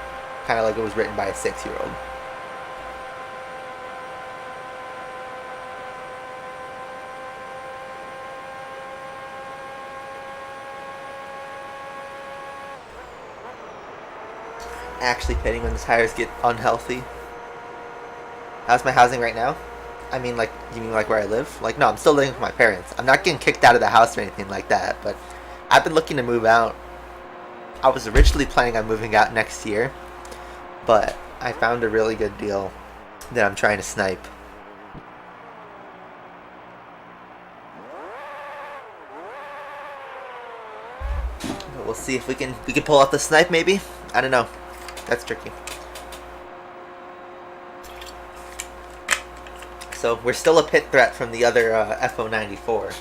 Kind of like it was written by a 6-year-old. Actually pitting when the tires get unhealthy. How's my housing right now? I mean, like, you mean like where I live? Like, no, I'm still living with my parents. I'm not getting kicked out of the house or anything like that, but I've been looking to move out. I was originally planning on moving out next year, but I found a really good deal that I'm trying to snipe. But we'll see if we can pull off the snipe maybe? I don't know. That's tricky. So we're still a pit threat from the other FO94.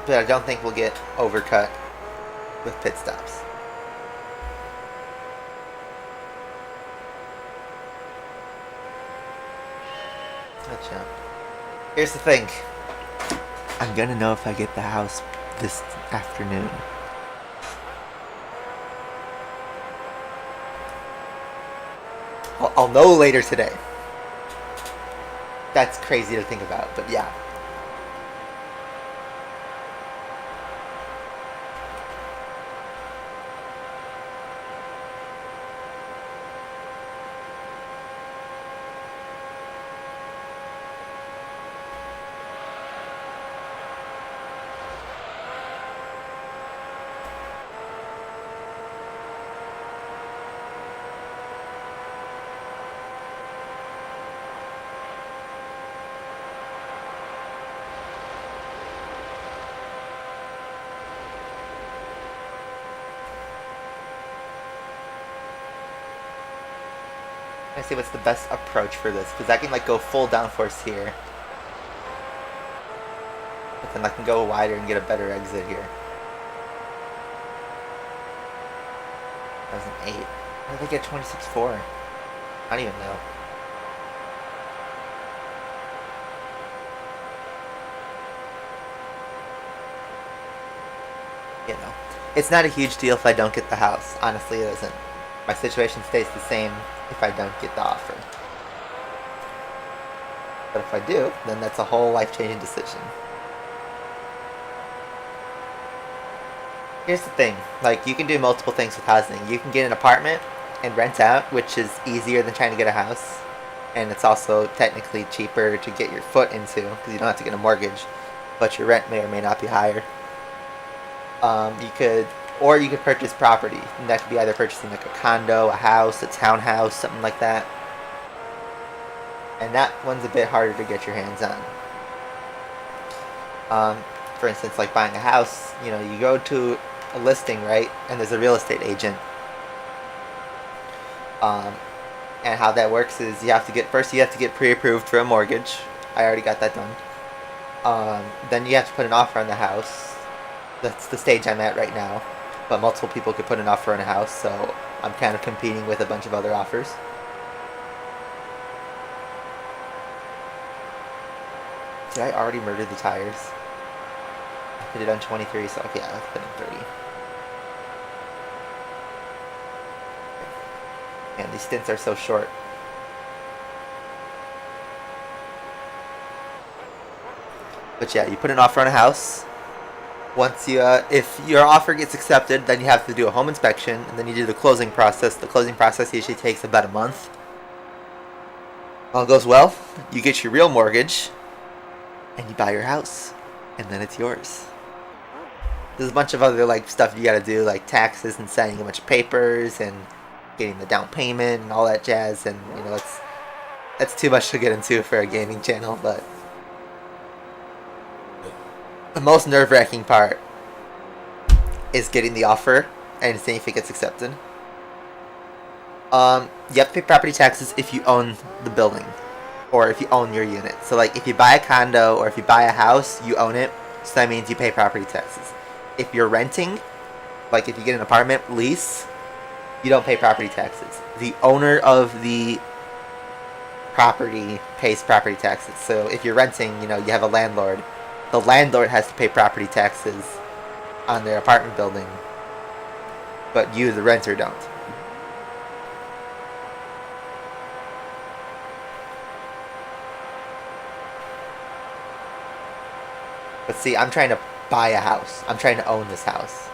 But I don't think we'll get overcut with pit stops. Gotcha. Here's the thing. I'm gonna know if I get the house this afternoon. I'll know later today. That's crazy to think about, but yeah. I see what's the best approach for this, because I can like go full downforce here, but then I can go wider and get a better exit here. That was an 8. How did they get 26.4? I don't even know. You know, it's not a huge deal if I don't get the house. Honestly, it isn't. My situation stays the same if I don't get the offer. But if I do, then that's a whole life-changing decision. Here's the thing, like, you can do multiple things with housing. You can get an apartment and rent out, which is easier than trying to get a house. And it's also technically cheaper to get your foot into, because you don't have to get a mortgage, but your rent may or may not be higher. You could purchase property, and that could be either purchasing like a condo, a house, a townhouse, something like that. And that one's a bit harder to get your hands on. For instance, like buying a house, you know, you go to a listing, right, and there's a real estate agent. And how that works is you have to get pre-approved for a mortgage. I already got that done. Then you have to put an offer on the house. That's the stage I'm at right now. But multiple people could put an offer on a house, so I'm kind of competing with a bunch of other offers. Did I already murder the tires? I put it on 23, so okay, let's put in 30. Man, these stints are so short. But yeah, you put an offer on a house. Once you, if your offer gets accepted, then you have to do a home inspection, and then you do the closing process. The closing process usually takes about a month. All goes well, you get your real mortgage, and you buy your house, and then it's yours. There's a bunch of other like stuff you gotta do, like taxes and signing a bunch of papers and getting the down payment and all that jazz. And you know, that's too much to get into for a gaming channel, but the most nerve-wracking part is getting the offer and seeing if it gets accepted. You have to pay property taxes if you own the building, or if you own your unit. So like if you buy a condo or if you buy a house, you own it, so that means you pay property taxes. If you're renting, like if you get an apartment lease, you don't pay property taxes. The owner of the property pays property taxes. So if you're renting, you know, you have a landlord. The landlord has to pay property taxes on their apartment building, but you, the renter, don't. But see, I'm trying to buy a house. I'm trying to own this house.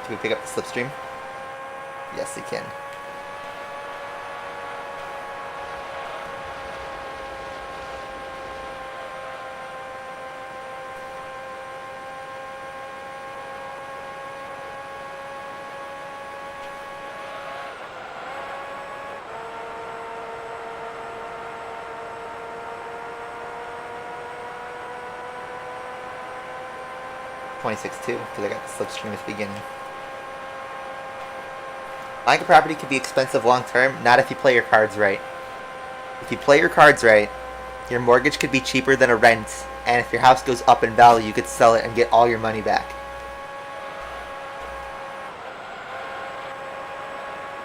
Can we pick up the slipstream? Yes, it can. $26.2 because I got the slipstream at the beginning. Buying a property could be expensive long term, not if you play your cards right. If you play your cards right, your mortgage could be cheaper than a rent, and if your house goes up in value, you could sell it and get all your money back.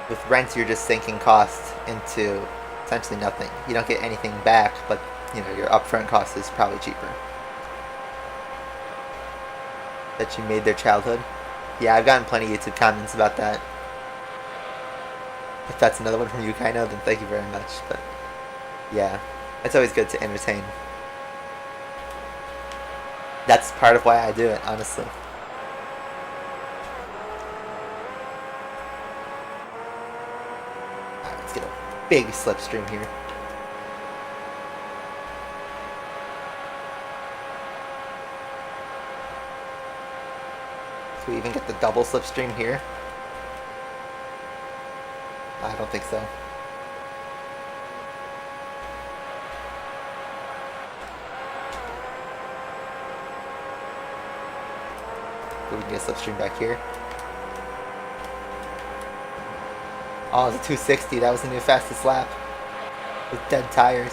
With rent, you're just sinking costs into essentially nothing. You don't get anything back, but you know your upfront cost is probably cheaper. That you made their childhood? Yeah, I've gotten plenty of YouTube comments about that. If that's another one from you, Kaino, then thank you very much. But yeah, it's always good to entertain. That's part of why I do it, honestly. Alright, let's get a big slipstream here. So we even get the double slipstream here? I don't think so. Hopefully we can get a slipstream back here. Oh, it was a 260. That was the new fastest lap. With dead tires.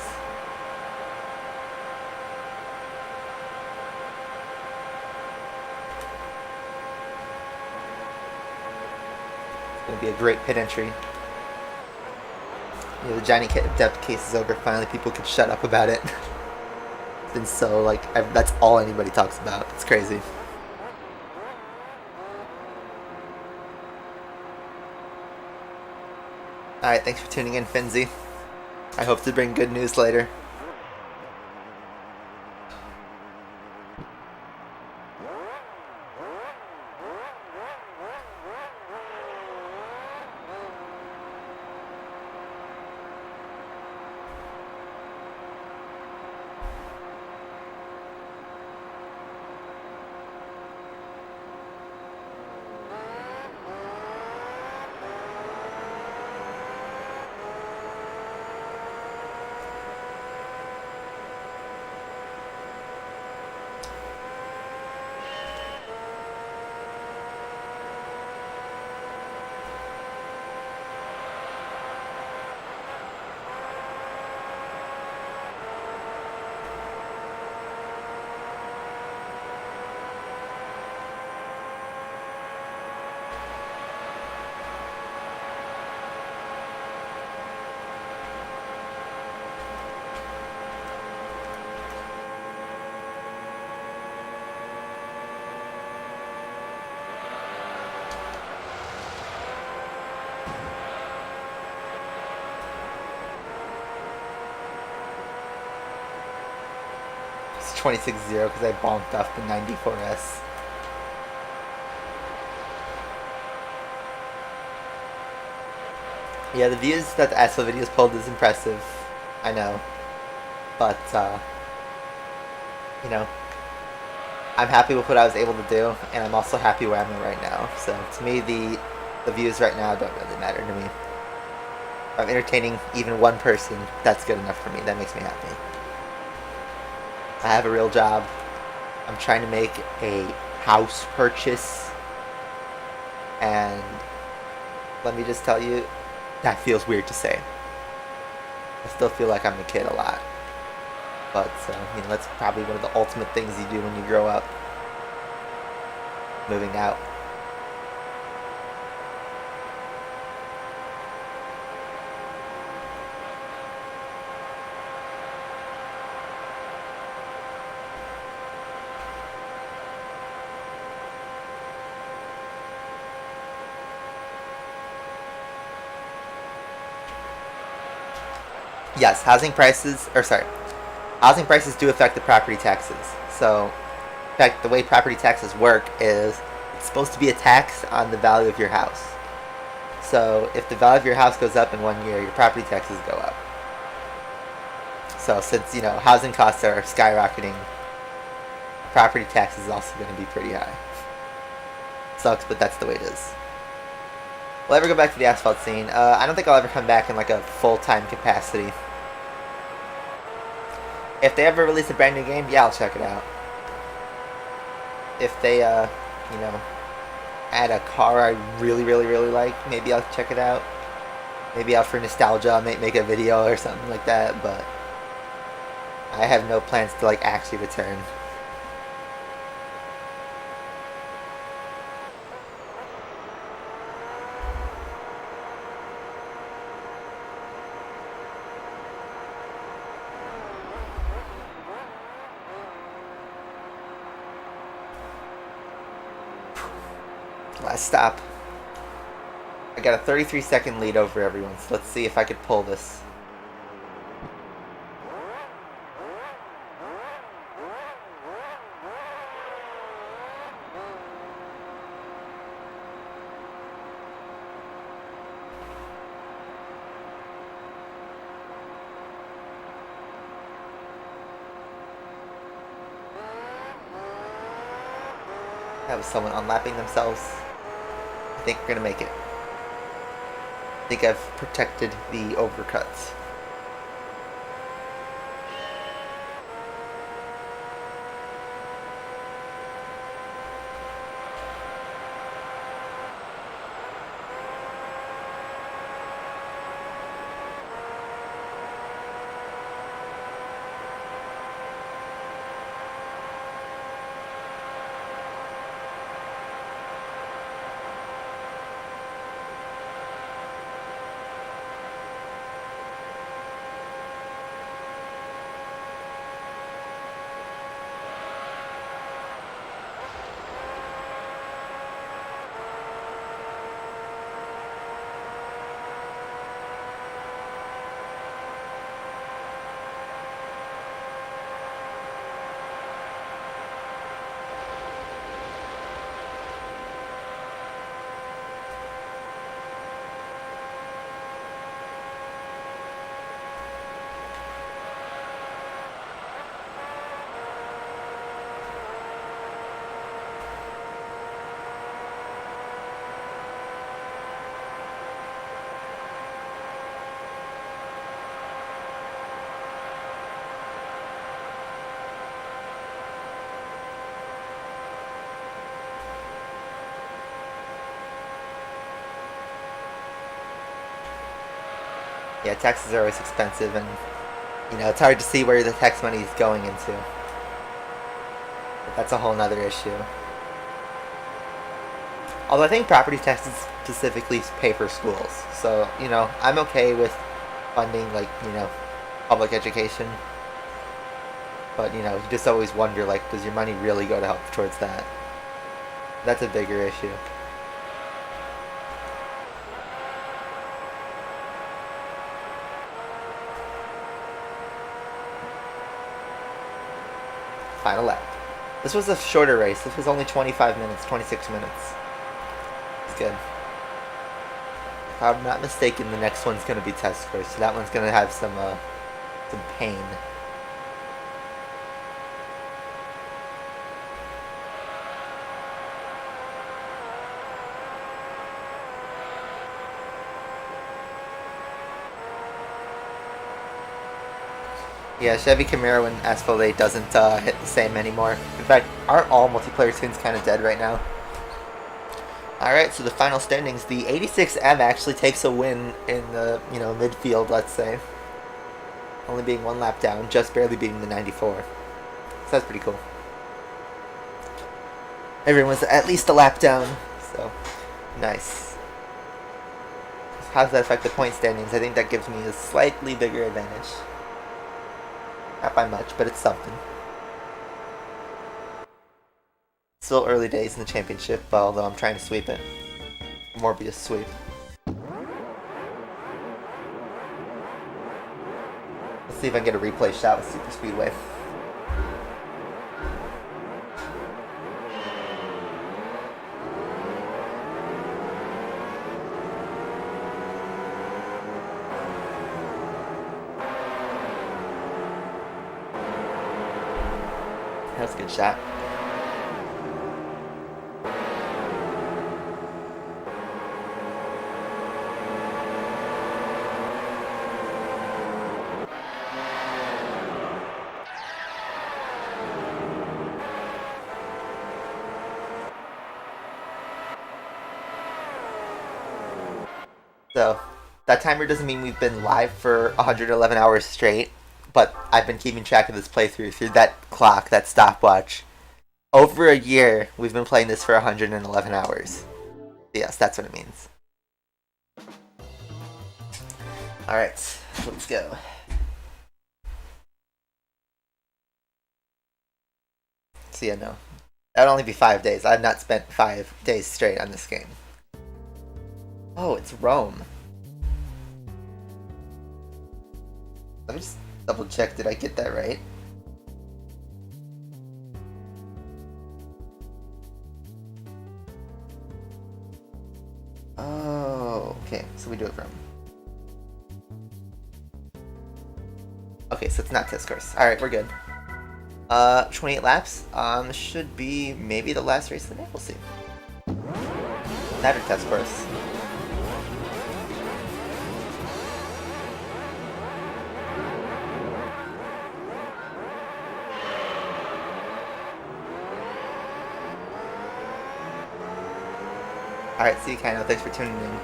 It's going to be a great pit entry. You know, the Johnny Depp case is over. Finally, people can shut up about it. It's been so, like, that's all anybody talks about. It's crazy. Alright, thanks for tuning in, Finzi. I hope to bring good news later. It's 26-0 because I bonked off the 94S. Yeah, the views that the Asphalt videos pulled is impressive. I know. But, you know, I'm happy with what I was able to do, and I'm also happy where I'm at right now. So, to me, the views right now don't really matter to me. If I'm entertaining even one person, that's good enough for me. That makes me happy. I have a real job. I'm trying to make a house purchase. And let me just tell you, that feels weird to say. I still feel like I'm a kid a lot. But, you know, that's probably one of the ultimate things you do when you grow up. Moving out. Yes, housing prices do affect the property taxes. So, in fact, the way property taxes work is it's supposed to be a tax on the value of your house. So, if the value of your house goes up in 1 year, your property taxes go up. So, since, you know, housing costs are skyrocketing, property tax is also going to be pretty high. Sucks, but that's the way it is. Will I ever go back to the asphalt scene? I don't think I'll ever come back in like a full-time capacity. If they ever release a brand new game, yeah, I'll check it out. If they, you know, add a car I really, really, really like, maybe I'll check it out. Maybe out for nostalgia, I'll make a video or something like that, but I have no plans to, like, actually return. Last stop. I got a 33-second lead over everyone, so let's see if I could pull this. That was someone unlapping themselves. I think we're gonna make it. I think I've protected the overcuts. Yeah, taxes are always expensive, and you know it's hard to see where the tax money is going into. But that's a whole nother issue. Although I think property taxes specifically pay for schools, so you know I'm okay with funding like public education. But you know you just always wonder like, does your money really go to help towards that? That's a bigger issue. Final lap. This was a shorter race. This was only 25 minutes, 26 minutes. It's good. If I'm not mistaken, the next one's going to be test course. So that one's going to have some pain. Yeah, Chevy Camaro and Asphalt 8 doesn't hit the same anymore. In fact, aren't all multiplayer tunes kind of dead right now? Alright, so the final standings. The 86M actually takes a win in the, midfield, let's say. Only being one lap down, just barely beating the 94. So that's pretty cool. Everyone's at least a lap down, so nice. How does that affect the point standings? I think that gives me a slightly bigger advantage. Not by much, but it's something. Still early days in the championship, although I'm trying to sweep it. Morbius sweep. Let's see if I can get a replay shot with Super Speedway. That was a good shot. So, that timer doesn't mean we've been live for 111 hours straight, but I've been keeping track of this playthrough through that clock, that stopwatch. Over a year, we've been playing this for 111 hours. Yes, that's what it means. Alright, let's go. So yeah, no. That'd only be 5 days. I've not spent 5 days straight on this game. Oh, it's Rome. Let me just double check, did I get that right? Oh, okay, so we do it from. Okay, so it's not test course. Alright, we're good. 28 laps. Should be maybe the last race of the day, we'll see. That or test course. Alright, see you, Kino. Thanks for tuning in.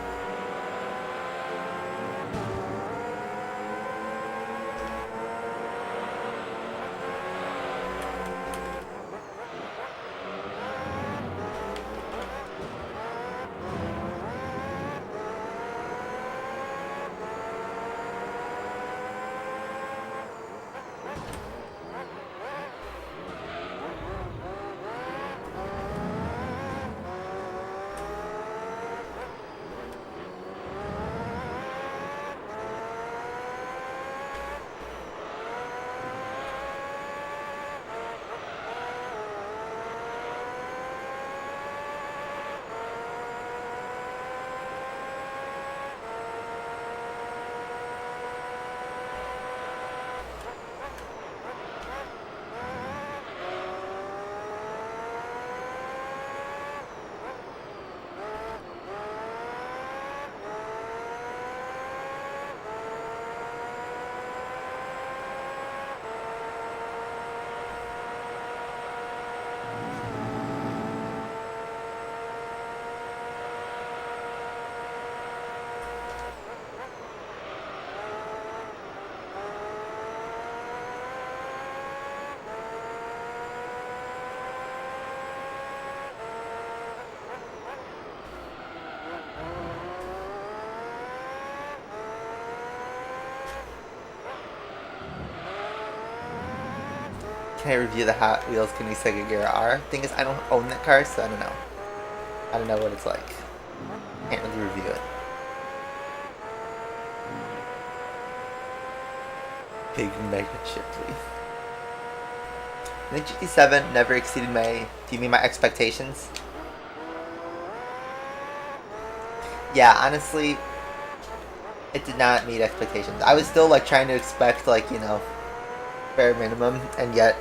can I review the Hot Wheels Koenigsegg R? Thing is, I don't own that car, so I don't know. I don't know what it's like. Can't really review it. Big mega Shipley. I think GT7 never exceeded my, do you mean my expectations? Yeah, honestly, it did not meet expectations. I was still like trying to expect like, you know, bare minimum, and yet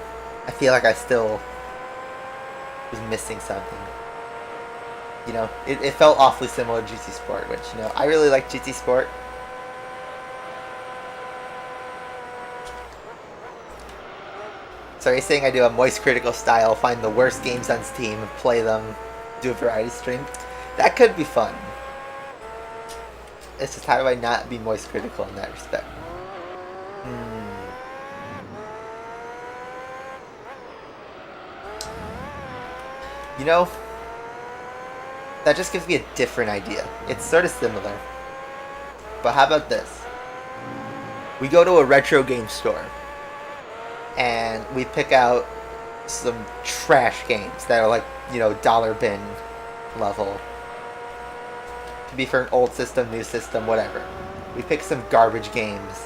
I feel like I still was missing something. You know, it felt awfully similar to GT Sport, which, you know, I really like GT Sport. So are you saying I do a moist critical style, find the worst games on Steam, play them, do a variety stream? That could be fun. It's just, how do I not be moist critical in that respect? You know, that just gives me a different idea. It's sort of similar. But how about this? We go to a retro game store and we pick out some trash games that are like, you know, dollar bin level. Could be for an old system, new system, whatever. We pick some garbage games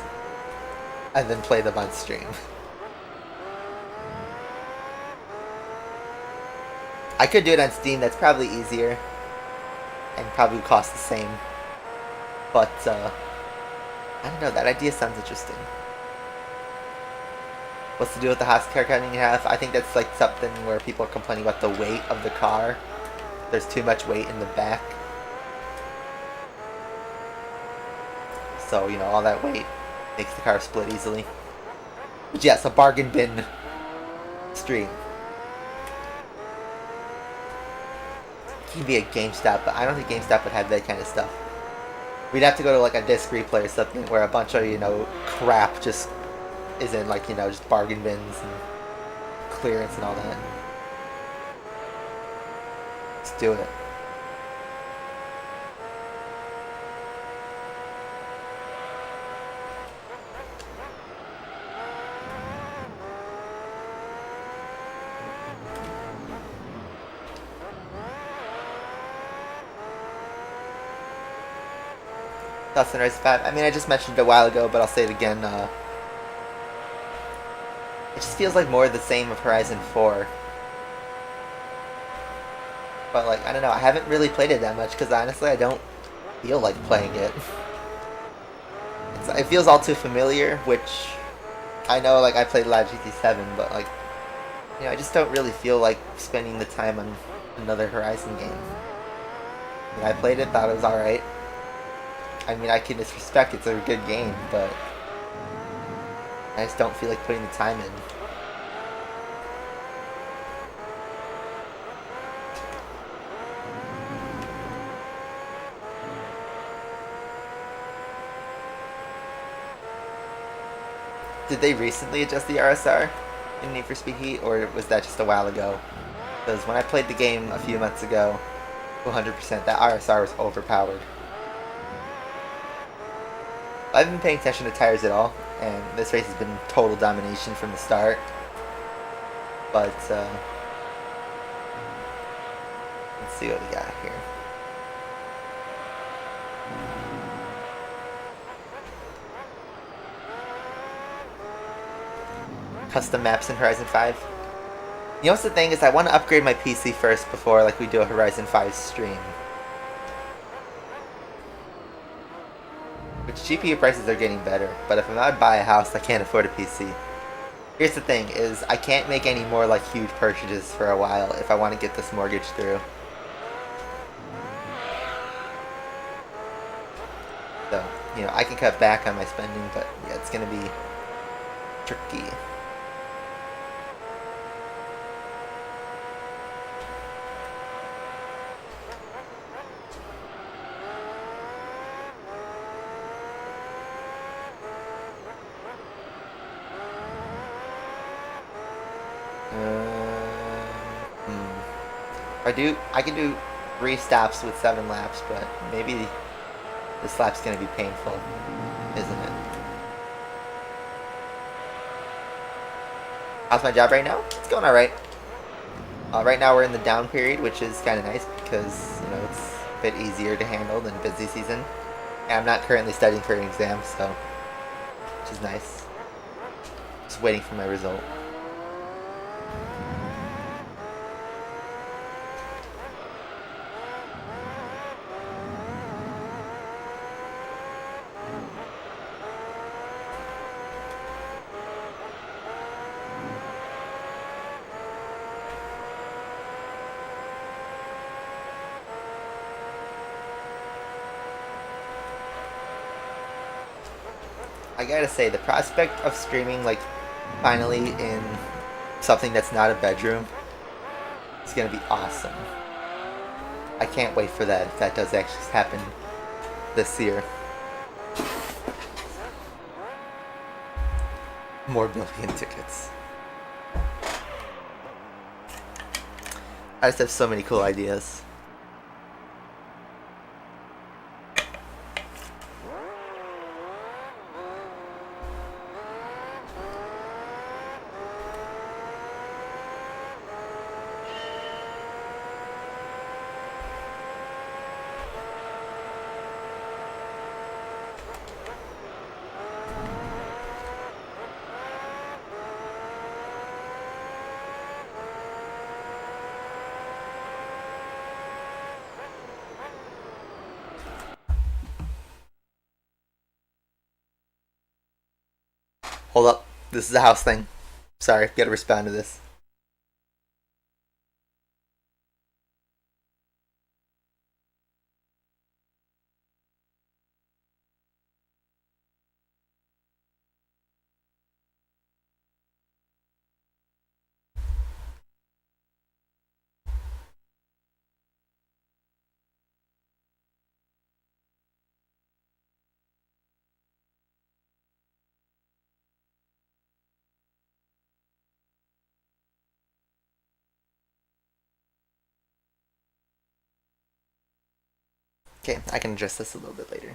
and then play them on stream. I could do it on Steam, that's probably easier and probably cost the same. But I don't know, that idea sounds interesting. What's to do with the house car cutting in half? I think that's like something where people are complaining about the weight of the car. There's too much weight in the back. So, you know, all that weight makes the car split easily. But yes, a bargain bin stream. It could be a GameStop, but I don't think GameStop would have that kind of stuff. We'd have to go to like a disc replay or something where a bunch of, you know, crap just is in like, you know, just bargain bins and clearance and all that. Let's do it. Thoughts on Rise 5? I mean, I just mentioned it a while ago, but I'll say it again. It just feels like more of the same of Horizon 4. But, like, I don't know, I haven't really played it that much, because honestly, I don't feel like playing it. It feels all too familiar, which I know, like, I played a lot of GT7, but, like, you know, I just don't really feel like spending the time on another Horizon game. I mean, I played it, thought it was alright. I mean, I can disrespect it's a good game, but I just don't feel like putting the time in. Did they recently adjust the RSR in Need for Speed Heat, or was that just a while ago? Because when I played the game a few months ago, 100%, that RSR was overpowered. I haven't been paying attention to tires at all, and this race has been total domination from the start. But, let's see what we got here. Custom maps in Horizon 5. You know what's the thing is, I want to upgrade my PC first before like we do a Horizon 5 stream. Which GPU prices are getting better, but if I'm about to buy a house, I can't afford a PC. Here's the thing, is I can't make any more like huge purchases for a while if I want to get this mortgage through. So, you know, I can cut back on my spending, but yeah, it's gonna be tricky. I can do 3 stops with 7 laps, but maybe this lap's gonna be painful, isn't it? How's my job right now? It's going alright. Right now we're in the down period, which is kind of nice because, you know, it's a bit easier to handle than busy season. And I'm not currently studying for an exam, so, which is nice. Just waiting for my result. I gotta say, the prospect of streaming, like, finally in something that's not a bedroom is gonna be awesome. I can't wait for that, if that does actually happen this year. More billion tickets. I just have so many cool ideas. Hold up. This is a house thing. Sorry, gotta respond to this. Okay, I can address this a little bit later.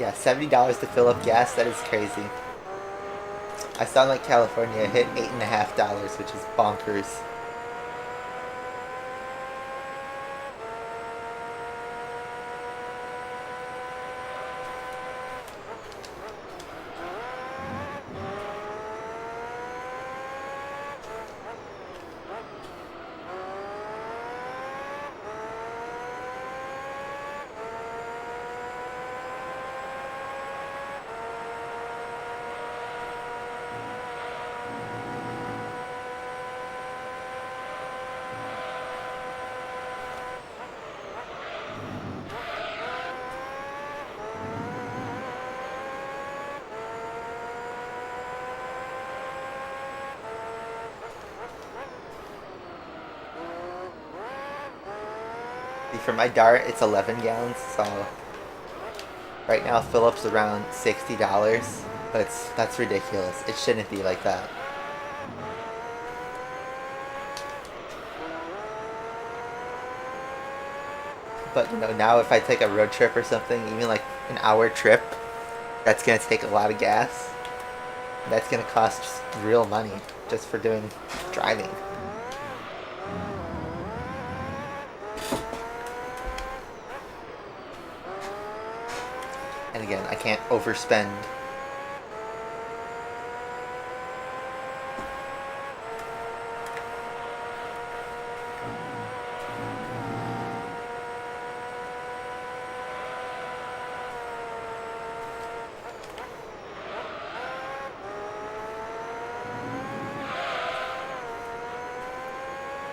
Yeah, $70 to fill up gas, that is crazy. I sound like California hit $8.50, which is bonkers. For my dart, it's 11 gallons, so right now fill up's around $60, but that's ridiculous. It shouldn't be like that. But you know, now if I take a road trip or something, even like an hour trip, that's gonna take a lot of gas. That's gonna cost real money just for doing driving. And again, I can't overspend.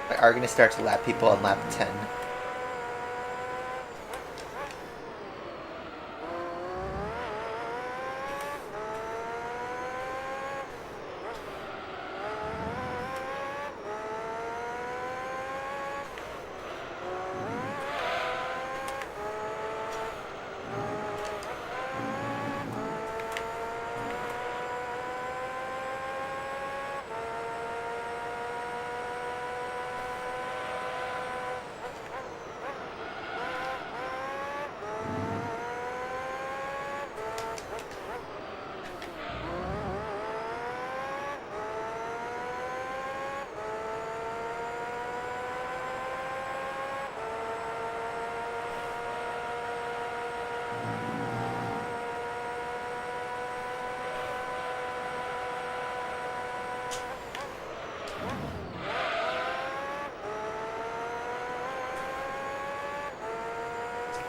We are going to start to lap people on lap 10.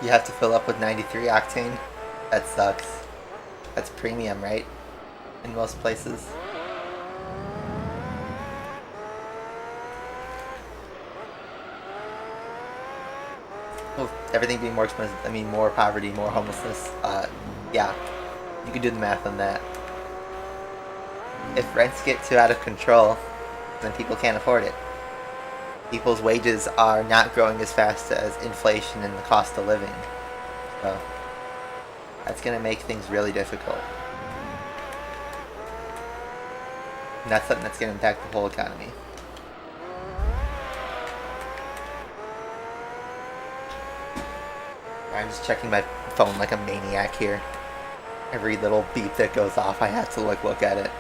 You have to fill up with 93 octane? That sucks. That's premium, right? In most places. Well, everything being more expensive, I mean more poverty, more homelessness, yeah. You can do the math on that. If rents get too out of control, then people can't afford it. People's wages are not growing as fast as inflation and the cost of living. So, that's going to make things really difficult. And that's something that's going to impact the whole economy. I'm just checking my phone like a maniac here. Every little beep that goes off, I have to look at it.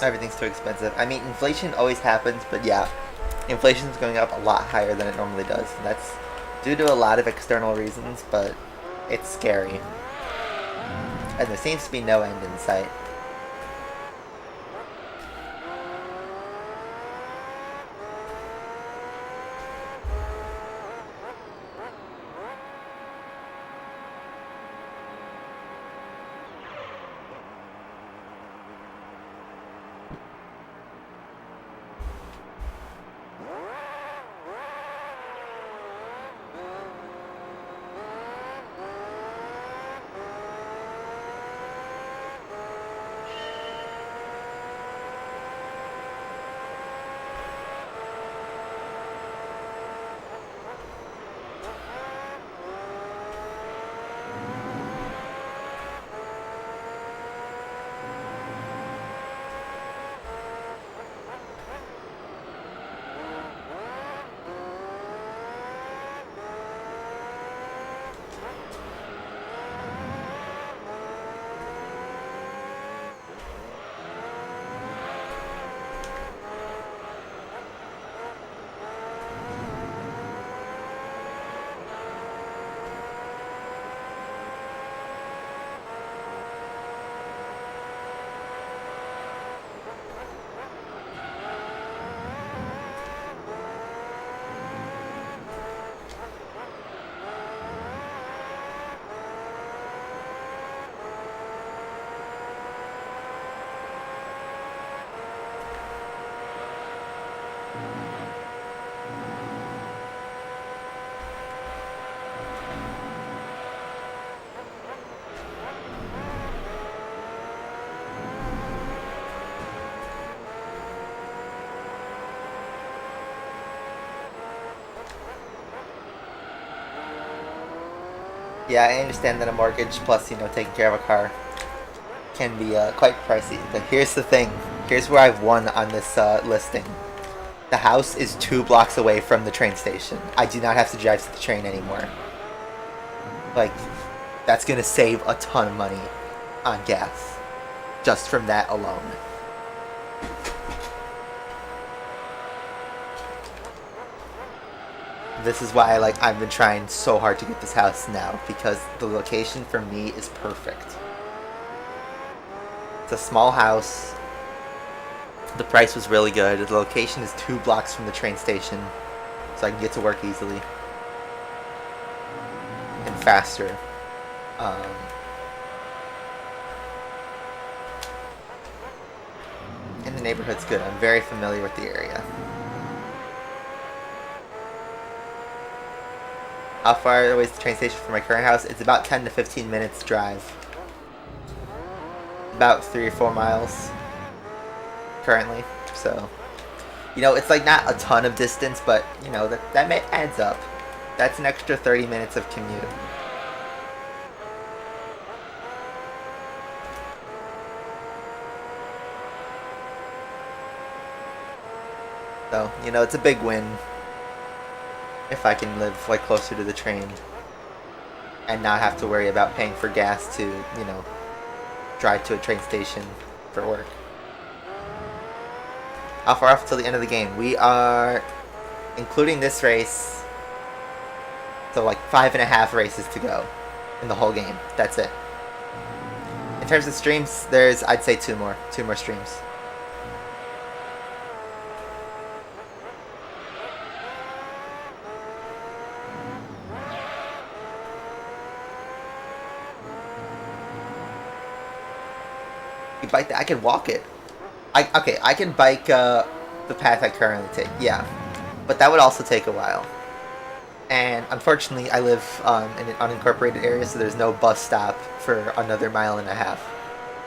Everything's too expensive. I mean, inflation always happens, but yeah, inflation's going up a lot higher than it normally does. And that's due to a lot of external reasons, but it's scary. And there seems to be no end in sight. Yeah, I understand that a mortgage plus, taking care of a car can be quite pricey. But here's the thing. Here's where I've won on this listing. The house is 2 blocks away from the train station. I do not have to drive to the train anymore. Like, that's going to save a ton of money. on gas, just from that alone. This is why I've been trying so hard to get this house now, because the location for me is perfect. It's a small house. The price was really good. The location is 2 blocks from the train station, so I can get to work easily and faster. And the neighborhood's good. I'm very familiar with the area. How far away is the train station from my current house? It's about 10 to 15 minutes drive. About 3 or 4 miles currently. So, it's not a ton of distance, but, that adds up. That's an extra 30 minutes of commute. So, it's a big win if I can live closer to the train and not have to worry about paying for gas to, drive to a train station for work. How far off till the end of the game? We are, including this race, so 5.5 races to go in the whole game. That's it. In terms of streams, there's, I'd say, 2 more streams. Bike that I can walk it. I can bike the path I currently take, yeah, but that would also take a while. And unfortunately, I live in an unincorporated area, so there's no bus stop for another 1.5 miles.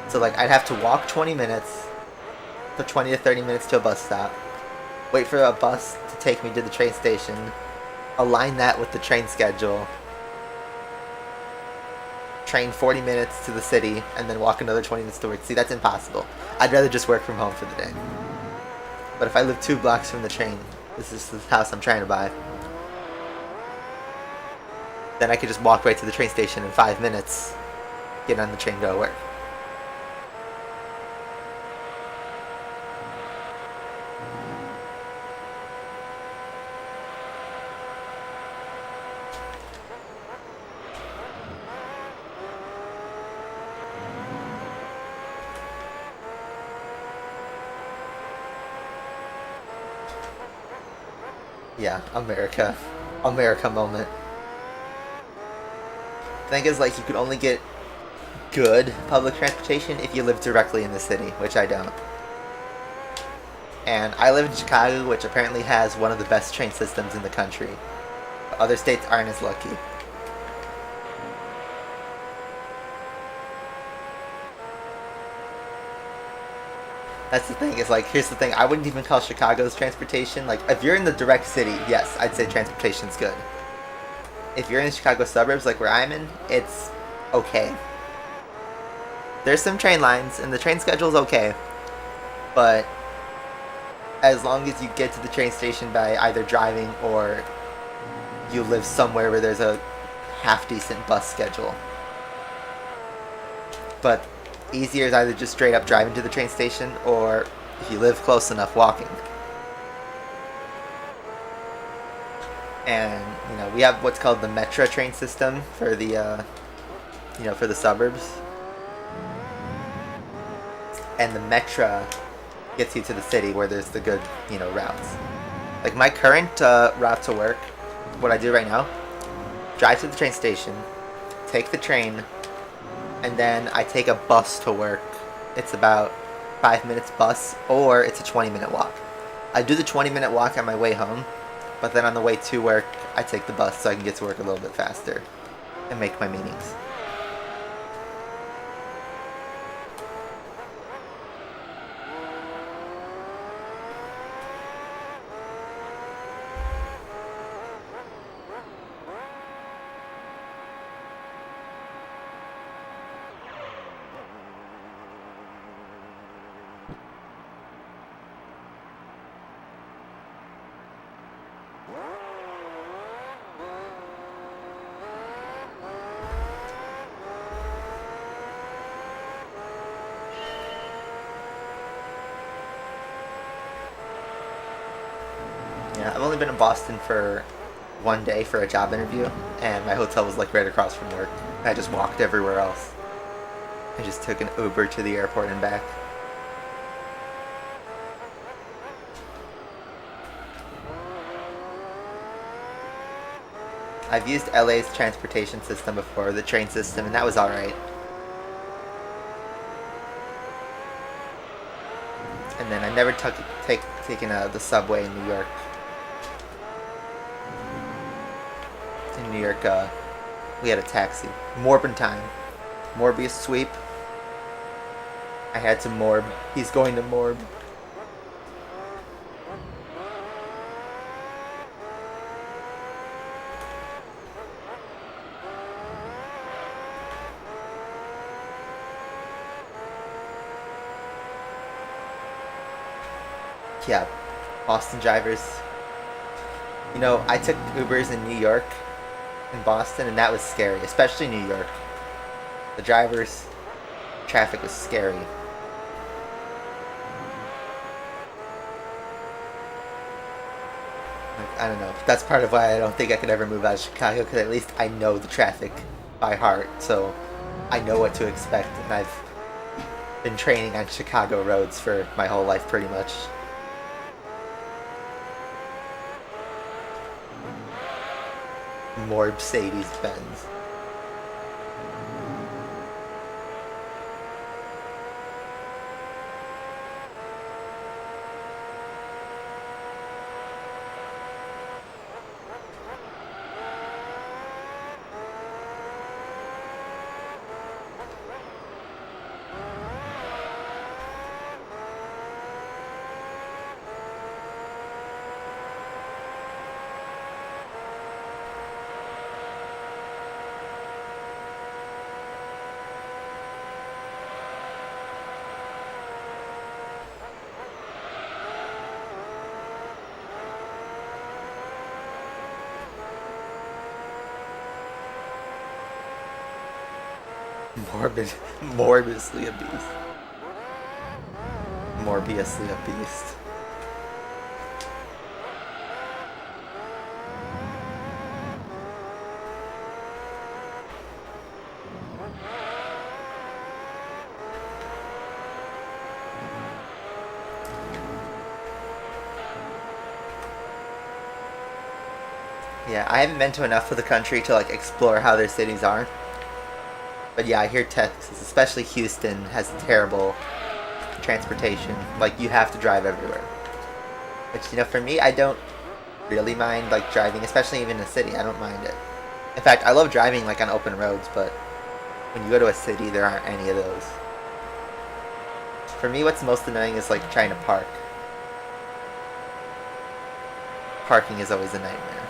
So I'd have to walk 20 minutes, so 20 to 30 minutes to a bus stop, wait for a bus to take me to the train station, align that with the train schedule, train 40 minutes to the city, and then walk another 20 minutes to work. See, that's impossible. I'd rather just work from home for the day. But if I live 2 blocks from the train, this is the house I'm trying to buy, then I could just walk right to the train station in 5 minutes, get on the train, go to work. Yeah, America moment. The thing is, you could only get good public transportation if you live directly in the city, which I don't. And I live in Chicago, which apparently has one of the best train systems in the country. But other states aren't as lucky. That's the thing, is here's the thing, I wouldn't even call Chicago's transportation, if you're in the direct city, yes, I'd say transportation's good. If you're in the Chicago suburbs, where I'm in, it's okay. There's some train lines, and the train schedule's okay, but as long as you get to the train station by either driving or you live somewhere where there's a half-decent bus schedule. But easier is either just straight up driving to the train station, or if you live close enough, walking. And we have what's called the Metro train system for the for the suburbs, and the Metro gets you to the city where there's the good routes. My current route to work, what I do right now, drive to the train station, take the train, and then I take a bus to work. It's about 5 minutes bus, or it's a 20-minute walk. I do the 20-minute walk on my way home, but then on the way to work, I take the bus so I can get to work a little bit faster and make my meetings. only been in Boston for one day for a job interview, and my hotel was like right across from work. I just walked everywhere else. I just took an Uber to the airport and back. I've used LA's transportation system before, the train system, and that was alright. And then I never taken the subway in New York. In New York, we had a taxi. Morbin time. Morbius sweep. I had to Morb. He's going to Morb. Yeah, Boston drivers. You know, I took Ubers in New York and Boston, and that was scary, especially New York. The drivers, traffic was scary. Like, I don't know. That's part of why I don't think I could ever move out of Chicago, because at least I know the traffic by heart, so I know what to expect, and I've been training on Chicago roads for my whole life, pretty much. More Mercedes-Benz. Morbiously a beast. Morbiously a beast. Yeah, I haven't been to enough of the country to like explore how their cities are. But yeah, I hear Texas, especially Houston, has terrible transportation. Like, you have to drive everywhere. Which, you know, for me, I don't really mind, like, driving, especially even in a city. I don't mind it. In fact, I love driving, like, on open roads, but when you go to a city, there aren't any of those. For me, what's most annoying is, like, trying to park. Parking is always a nightmare.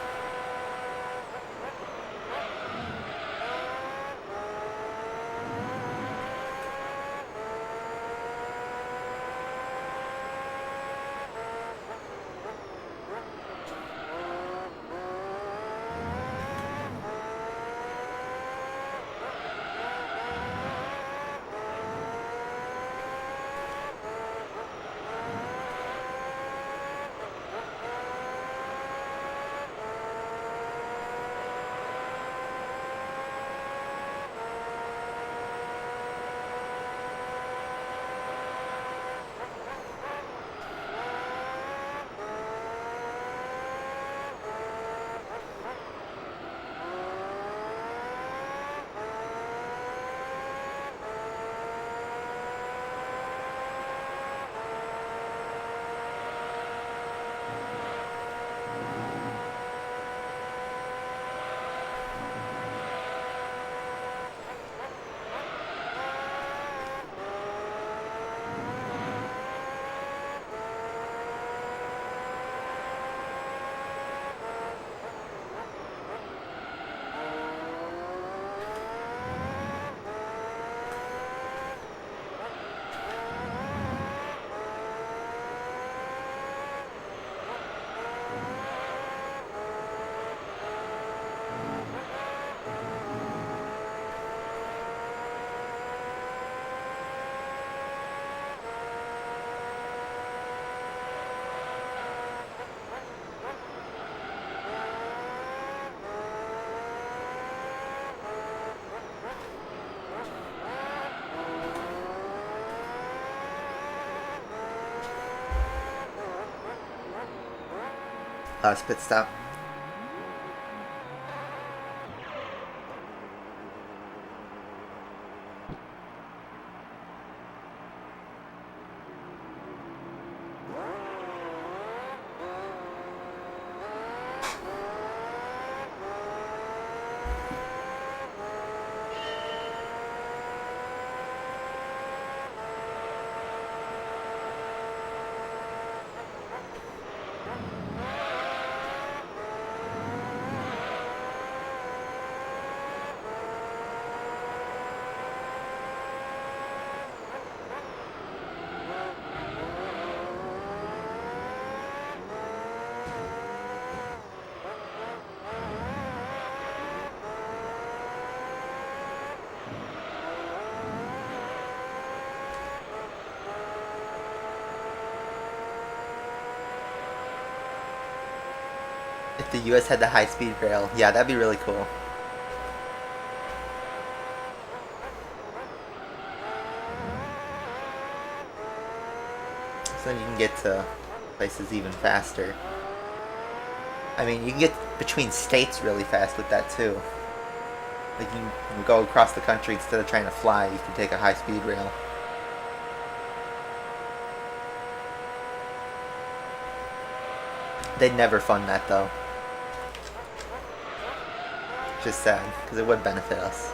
Last pit stop. If the US had the high-speed rail, yeah, that'd be really cool. So then you can get to places even faster. I mean, you can get between states really fast with that too. Like you can go across the country instead of trying to fly, you can take a high-speed rail. They'd never fund that though. Just sad, because it would benefit us.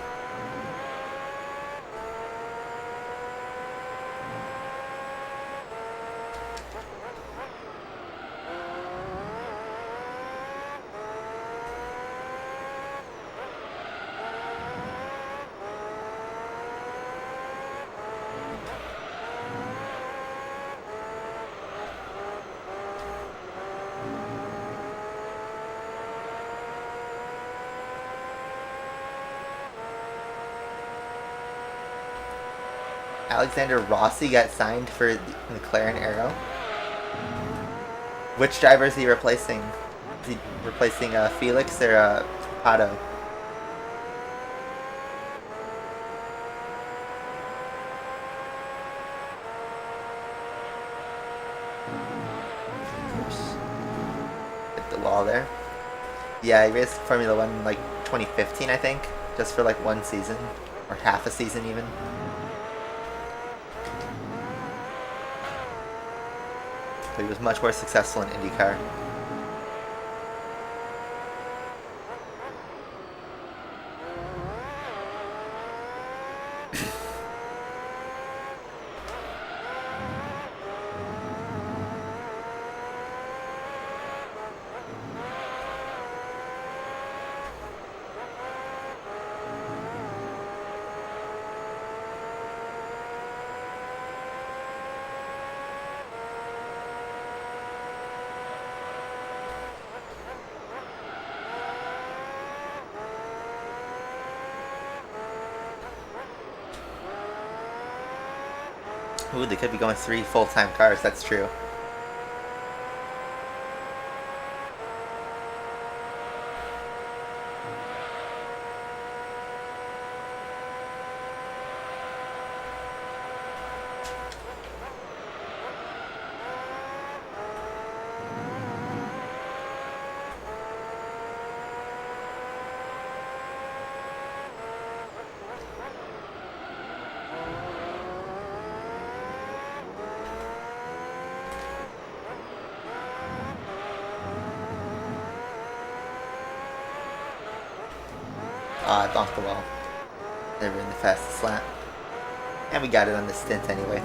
Alexander Rossi got signed for the McLaren Aero. Which driver is he replacing? Is he replacing Felix or Pato? Hit the wall there. Yeah, he raced Formula 1 in like 2015, I think. Just for like one season. Or half a season even. But he was much more successful in IndyCar. Ooh, they could be going 3 full-time cars, that's true. I bonked the wall. Never in the fastest lap. And we got it on the stint anyway.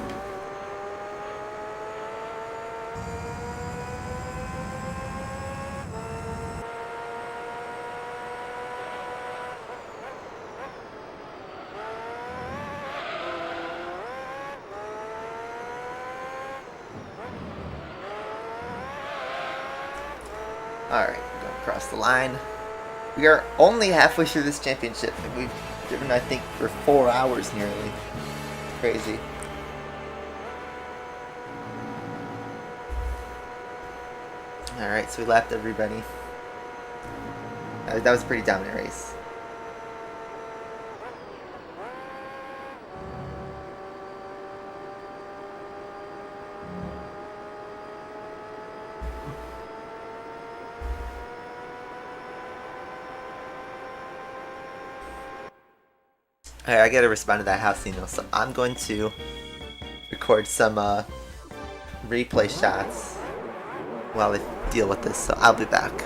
Alright, going across the line. We are only halfway through this championship, and we've driven, I think, for 4 hours nearly. Crazy. Alright, so we lapped everybody. That was a pretty dominant race. Alright, I gotta respond to that house signal, so I'm going to record some replay shots while I deal with this, so I'll be back.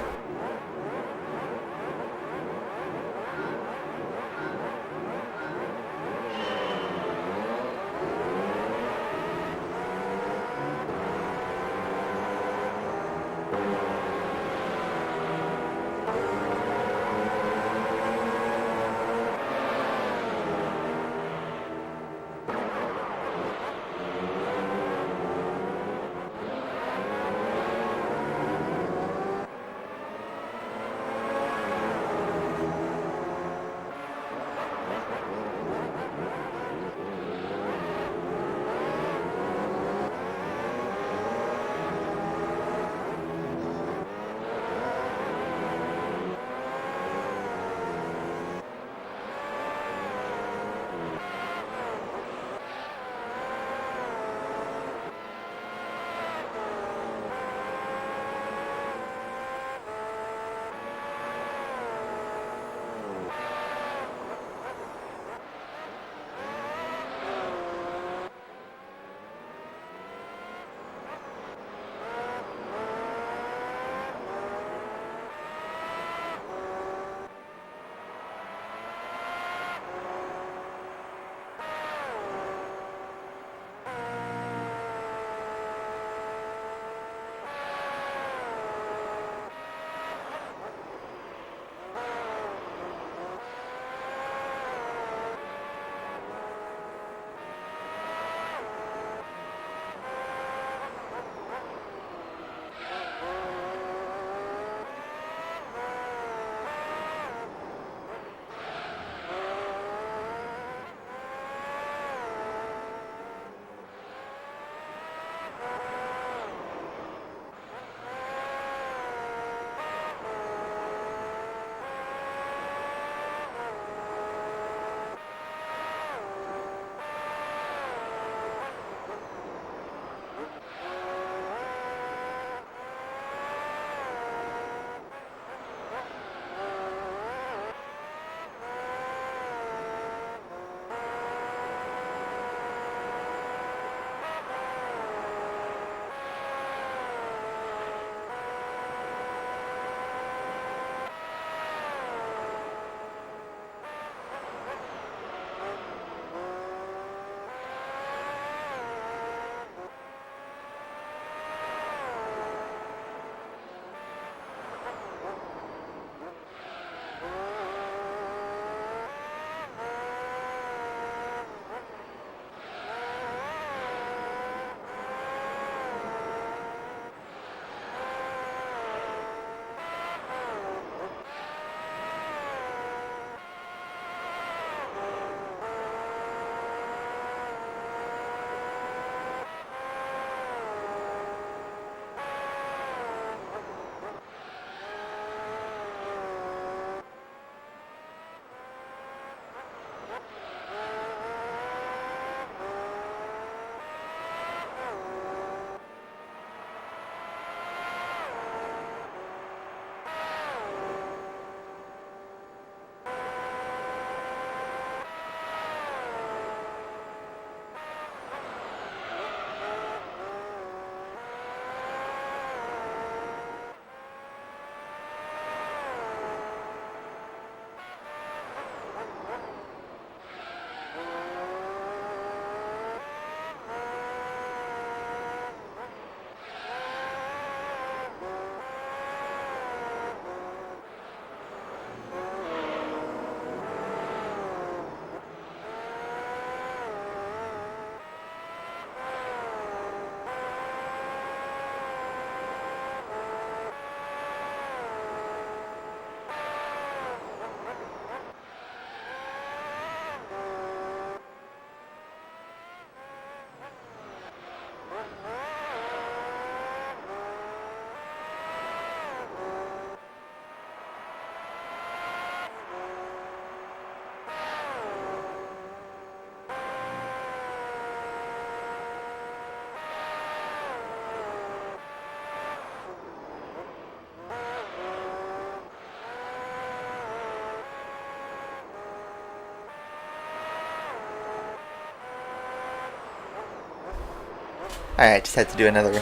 Alright, just had to do another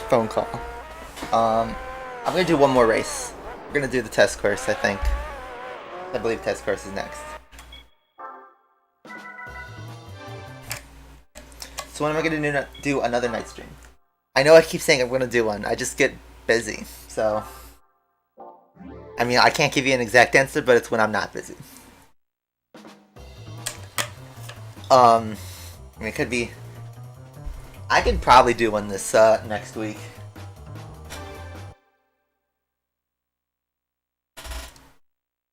phone call. I'm gonna do one more race. We're gonna do the test course, I think. I believe test course is next. So when am I gonna do another night stream? I know I keep saying I'm gonna do one, I just get busy, so... I mean, I can't give you an exact answer, but it's when I'm not busy. I mean, it could be... I could probably do one this, next week.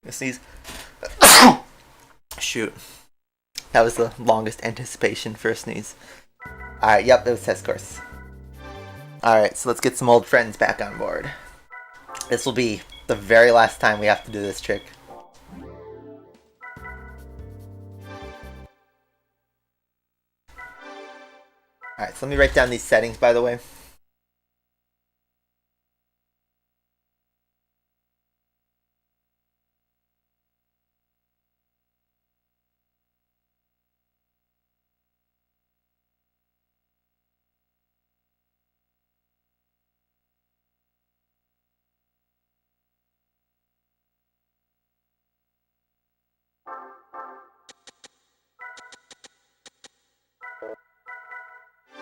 Sneeze. Shoot. That was the longest anticipation for a sneeze. Alright, yep, it was test course. Alright, so let's get some old friends back on board. This will be the very last time we have to do this trick. Alright, so let me write down these settings, by the way.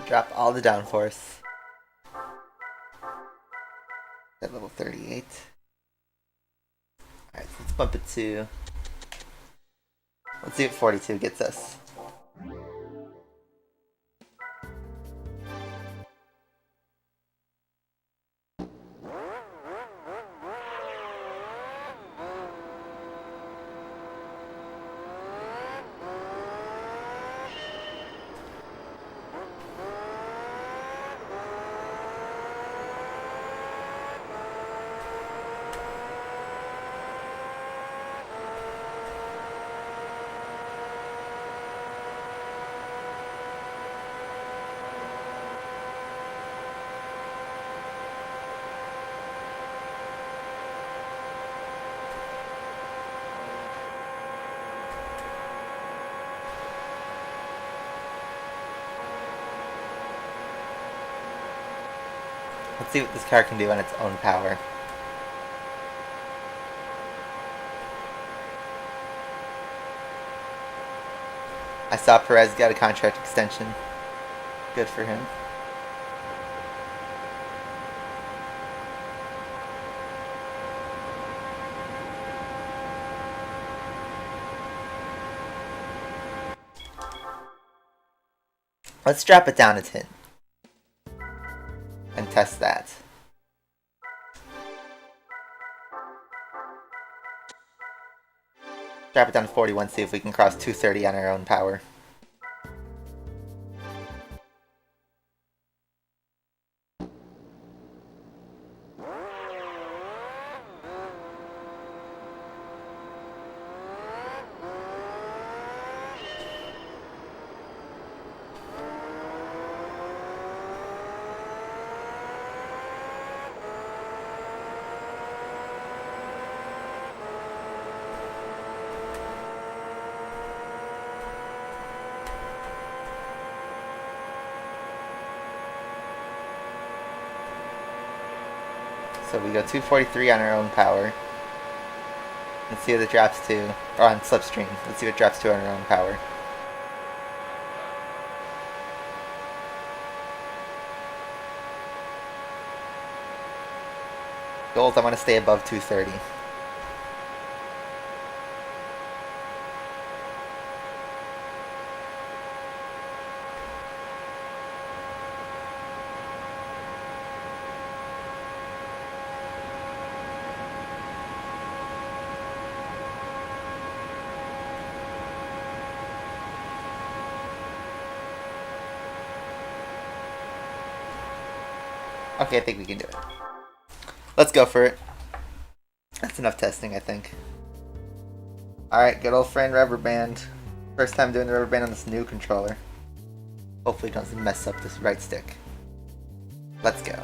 Drop all the downforce. At level 38. Alright, so let's bump it to... Let's see what 42 gets us. Let's see what this car can do on its own power. I saw Perez got a contract extension. Good for him. Let's drop it down a 10. And test that. Drop it down to 41, see if we can cross 230 on our own power. So we go 243 on our own power. Let's see what it drops to. Or on slipstream. Let's see what it drops to on our own power. Goals, I want to stay above 230. Okay, I think we can do it. Let's go for it. That's enough testing, I think. Alright, good old friend rubber band. First time doing the rubber band on this new controller. Hopefully it doesn't mess up this right stick. Let's go.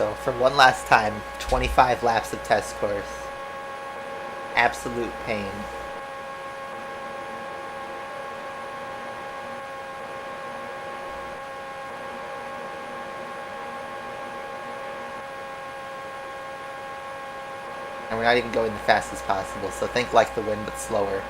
So for one last time, 25 laps of test course. Absolute pain. And we're not even going the fastest possible, so think like the wind but slower.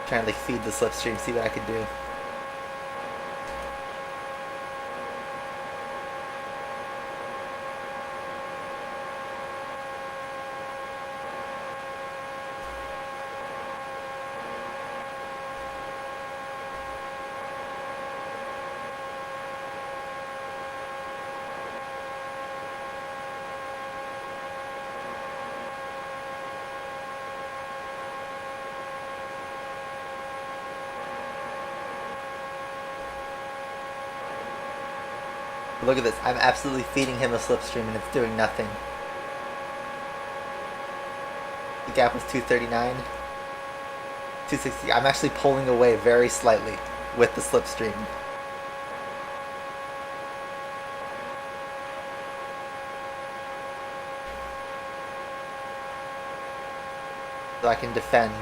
Trying to like feed the slipstream, see what I could do. Look at this, I'm absolutely feeding him a slipstream and it's doing nothing. The gap was 239. 260. I'm actually pulling away very slightly with the slipstream. So I can defend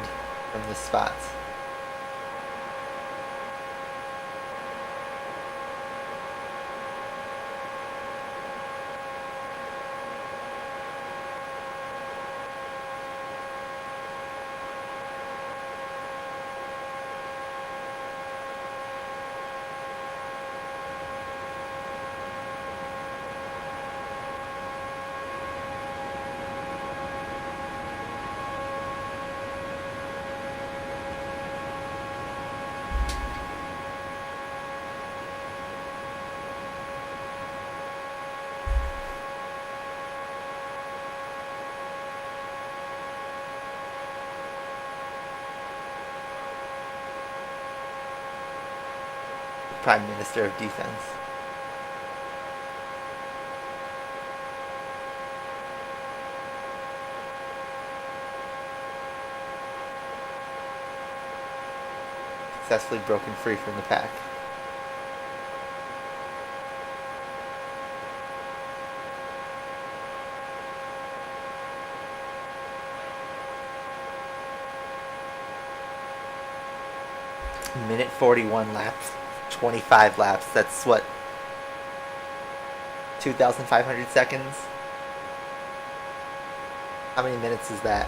from this spot. Prime Minister of Defense. Successfully broken free from the pack. Minute 41 laps. 25 laps, that's what, 2,500 seconds? How many minutes is that?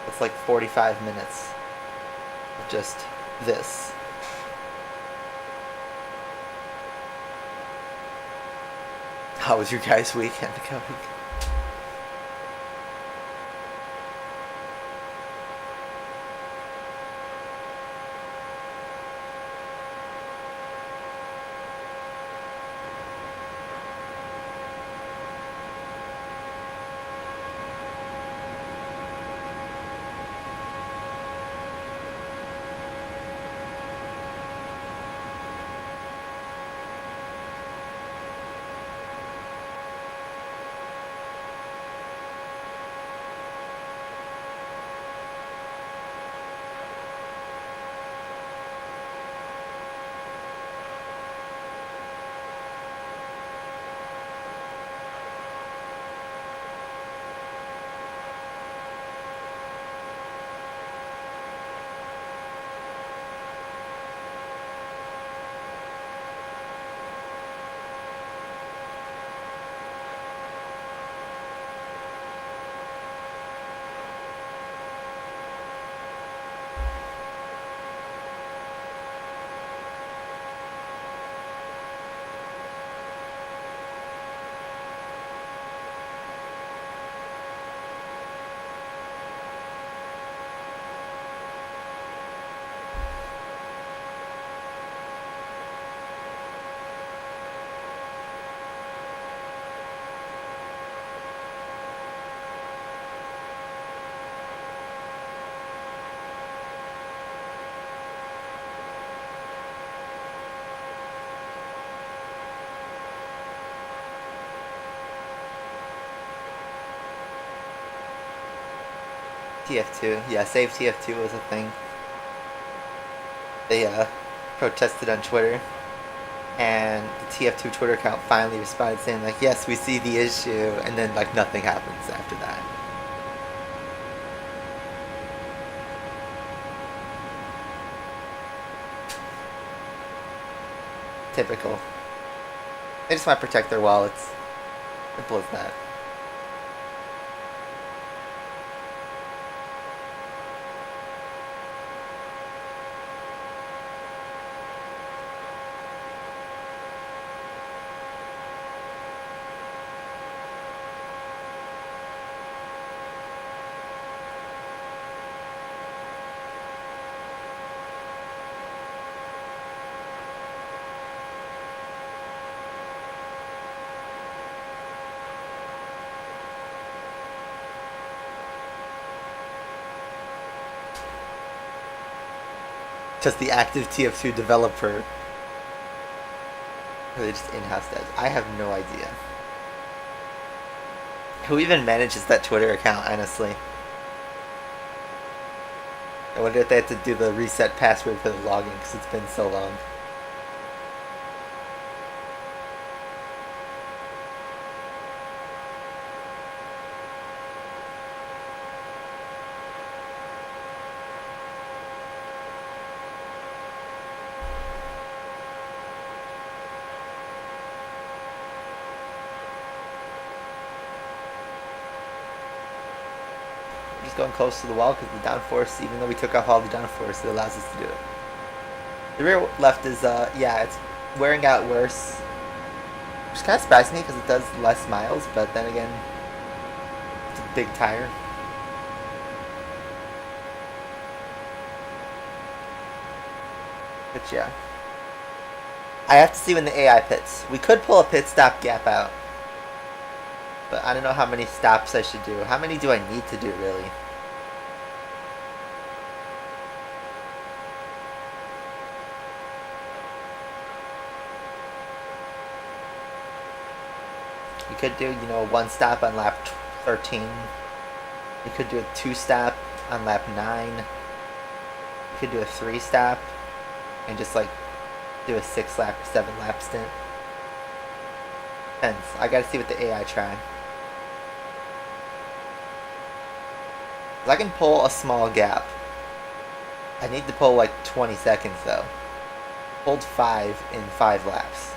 It's like 45 minutes of just this. How was your guys' weekend going? TF2, yeah, Save TF2 was a thing. They protested on Twitter, and the TF2 Twitter account finally responded saying like, yes, we see the issue, and then like nothing happens after that. Typical. They just want to protect their wallets. Simple as that. Just the active TF2 developer. Or they just in-house devs. I have no idea. Who even manages that Twitter account, honestly? I wonder if they have to do the reset password for the login because it's been so long. Just going close to the wall because the downforce, even though we took off all the downforce, it allows us to do it. The rear left is, yeah, it's wearing out worse. Which kind of surprised me because it does less miles, but then again, it's a big tire. But yeah. I have to see when the AI pits. We could pull a pit stop gap out. But I don't know how many stops I should do. How many do I need to do, really? We could do, you know, one stop on lap 13. We could do a 2-stop on lap 9. We could do a 3-stop and just like do a 6-lap, 7-lap stint. Depends. I gotta see what the AI try. I can pull a small gap. I need to pull like 20 seconds though. Pulled 5 in 5 laps.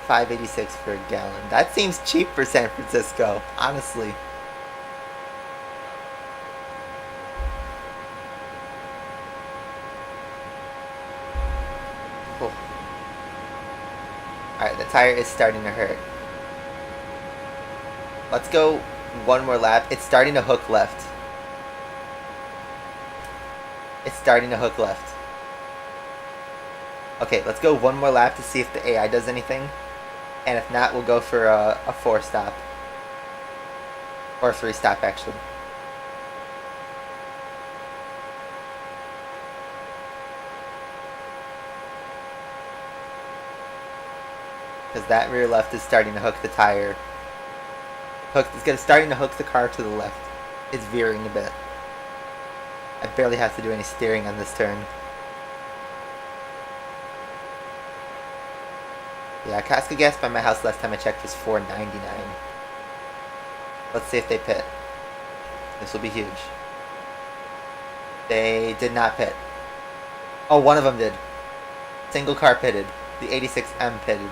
$5.86 per gallon. That seems cheap for San Francisco, honestly. Cool. Alright, the tire is starting to hurt. Let's go one more lap. It's starting to hook left. It's starting to hook left. Okay, let's go one more lap to see if the AI does anything. And if not, we'll go for a 4-stop. Or a 3-stop, actually. Because that rear left is starting to hook the tire. It's starting to hook the car to the left. It's veering a bit. I barely have to do any steering on this turn. Yeah, cask of gas by my house last time I checked was $4.99. Let's see if they pit. This will be huge. They did not pit. Oh, one of them did. Single car pitted. The 86M pitted.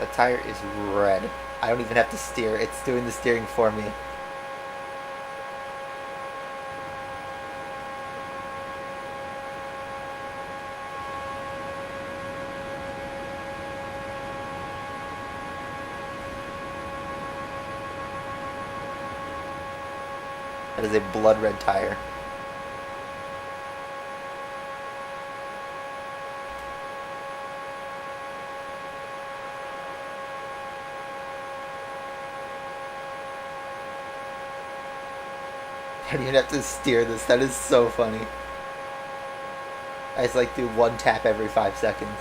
The tire is red. I don't even have to steer. It's doing the steering for me. That is a blood red tire. I don't even have to steer this. That is so funny. I just like do one tap every 5 seconds.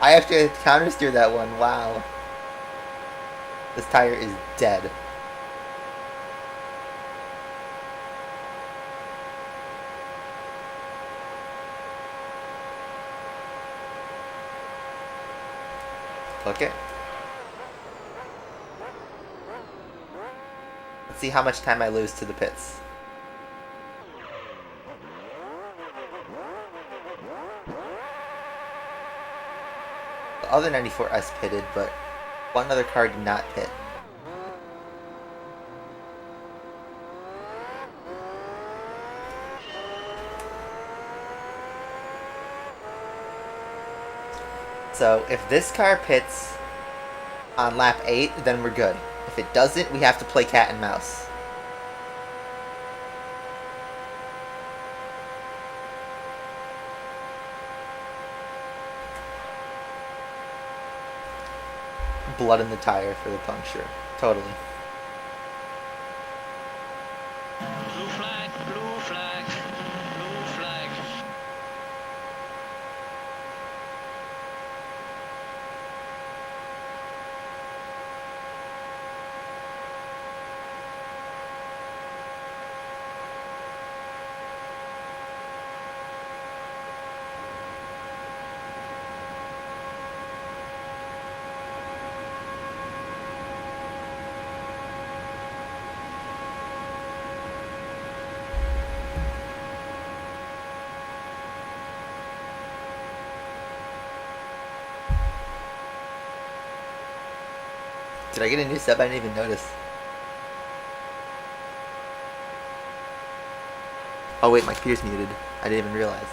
I actually have to counter steer that one. Wow. This tire is dead. Okay. Let's see how much time I lose to the pits. The other 94S pitted, but one other car did not pit. So if this car pits on lap 8, then we're good. If it doesn't, we have to play cat and mouse. Blood in the tire for the puncture. Totally. Blue flag, blue flag, blue flag. Did I get a new sub? I didn't even notice. Oh wait, my computer's muted. I didn't even realize.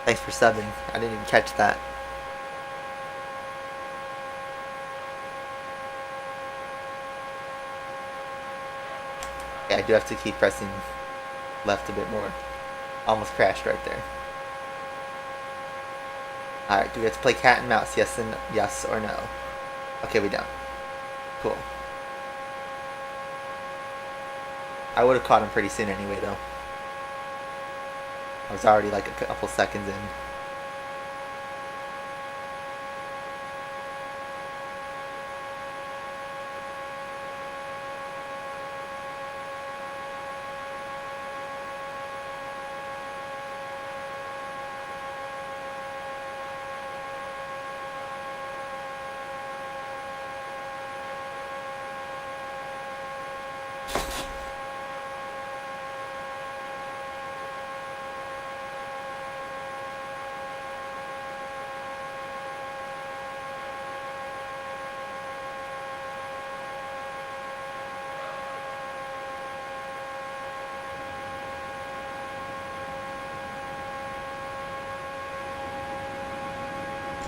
Thanks for subbing. I didn't even catch that. Yeah, I do have to keep pressing left a bit more. Almost crashed right there. Alright, do we have to play cat and mouse? Yes or no? Okay, we don't. Cool. I would have caught him pretty soon anyway, though. I was already like a couple seconds in.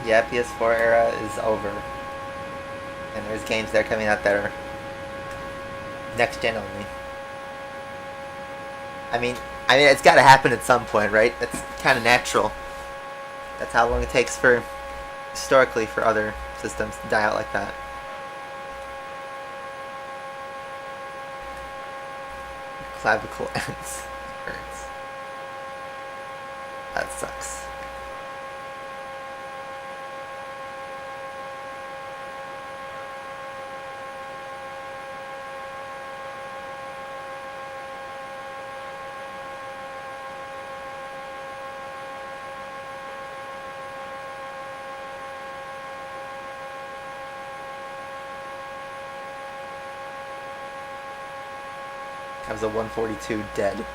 Yeah, PS4 era is over. And there's games that are coming out that are next gen only. I mean it's gotta happen at some point, right? That's kinda natural. That's how long it takes for, historically, for other systems to die out like that. Clavicle ends. Hurts. That sucks. That was a 142 dead.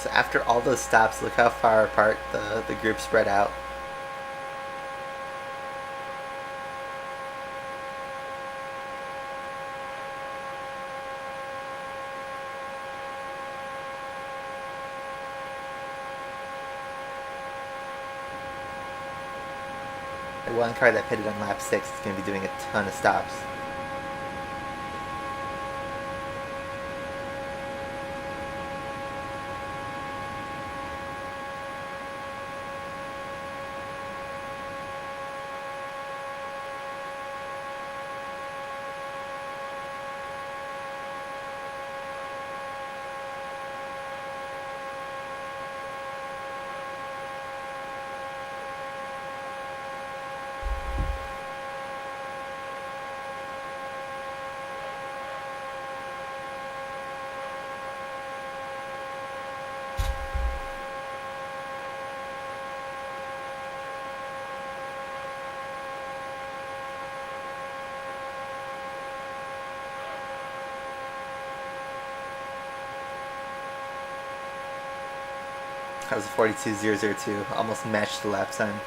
So after all those stops, look how far apart the group spread out. The one car that pitted on lap 6 is going to be doing a ton of stops. That was a 42.002, almost matched the lap time.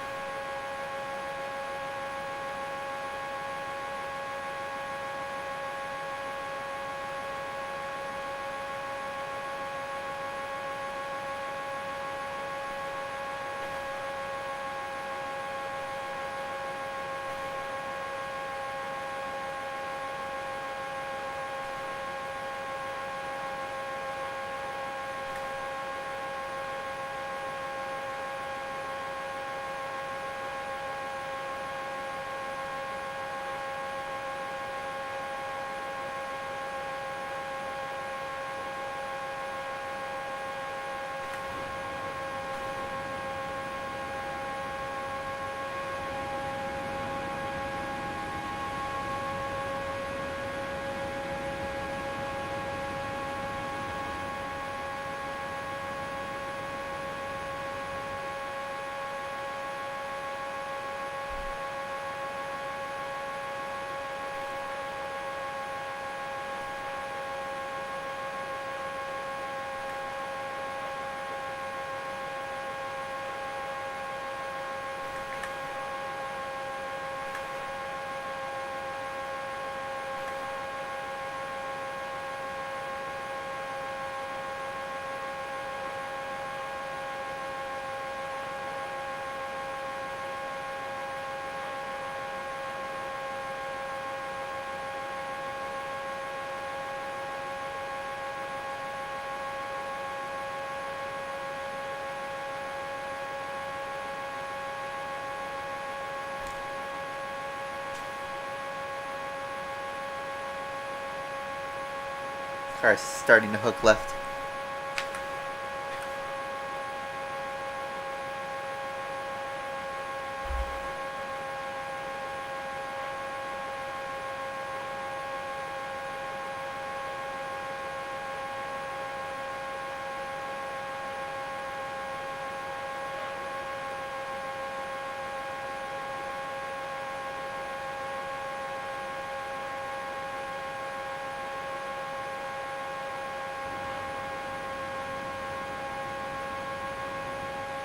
Car's starting to hook left.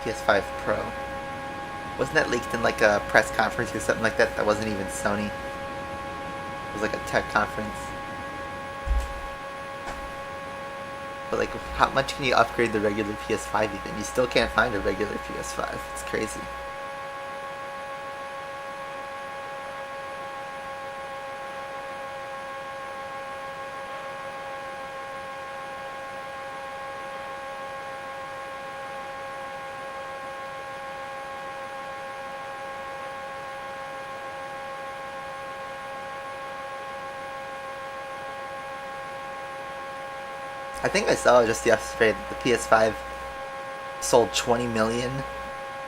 PS5 Pro. Wasn't that leaked in like a press conference or something like that? That wasn't even Sony. It was like a tech conference. But like, how much can you upgrade the regular PS5 even? You still can't find a regular PS5. It's crazy. I think I saw just yesterday that the PS5 sold 20 million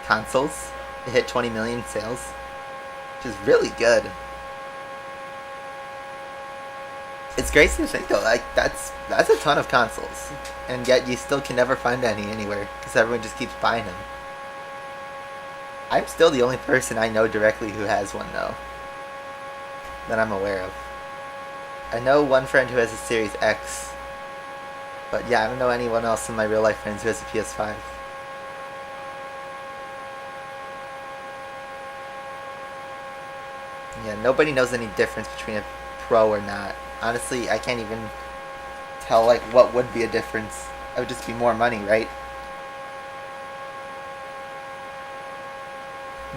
consoles. It hit 20 million sales, which is really good. It's crazy to think though, like that's a ton of consoles, and yet you still can never find any anywhere because everyone just keeps buying them. I'm still the only person I know directly who has one though, that I'm aware of. I know one friend who has a Series X, But yeah, I don't know anyone else in my real life friends who has a PS5. Yeah, nobody knows any difference between a Pro or not. Honestly, I can't even tell like what would be a difference. It would just be more money, right?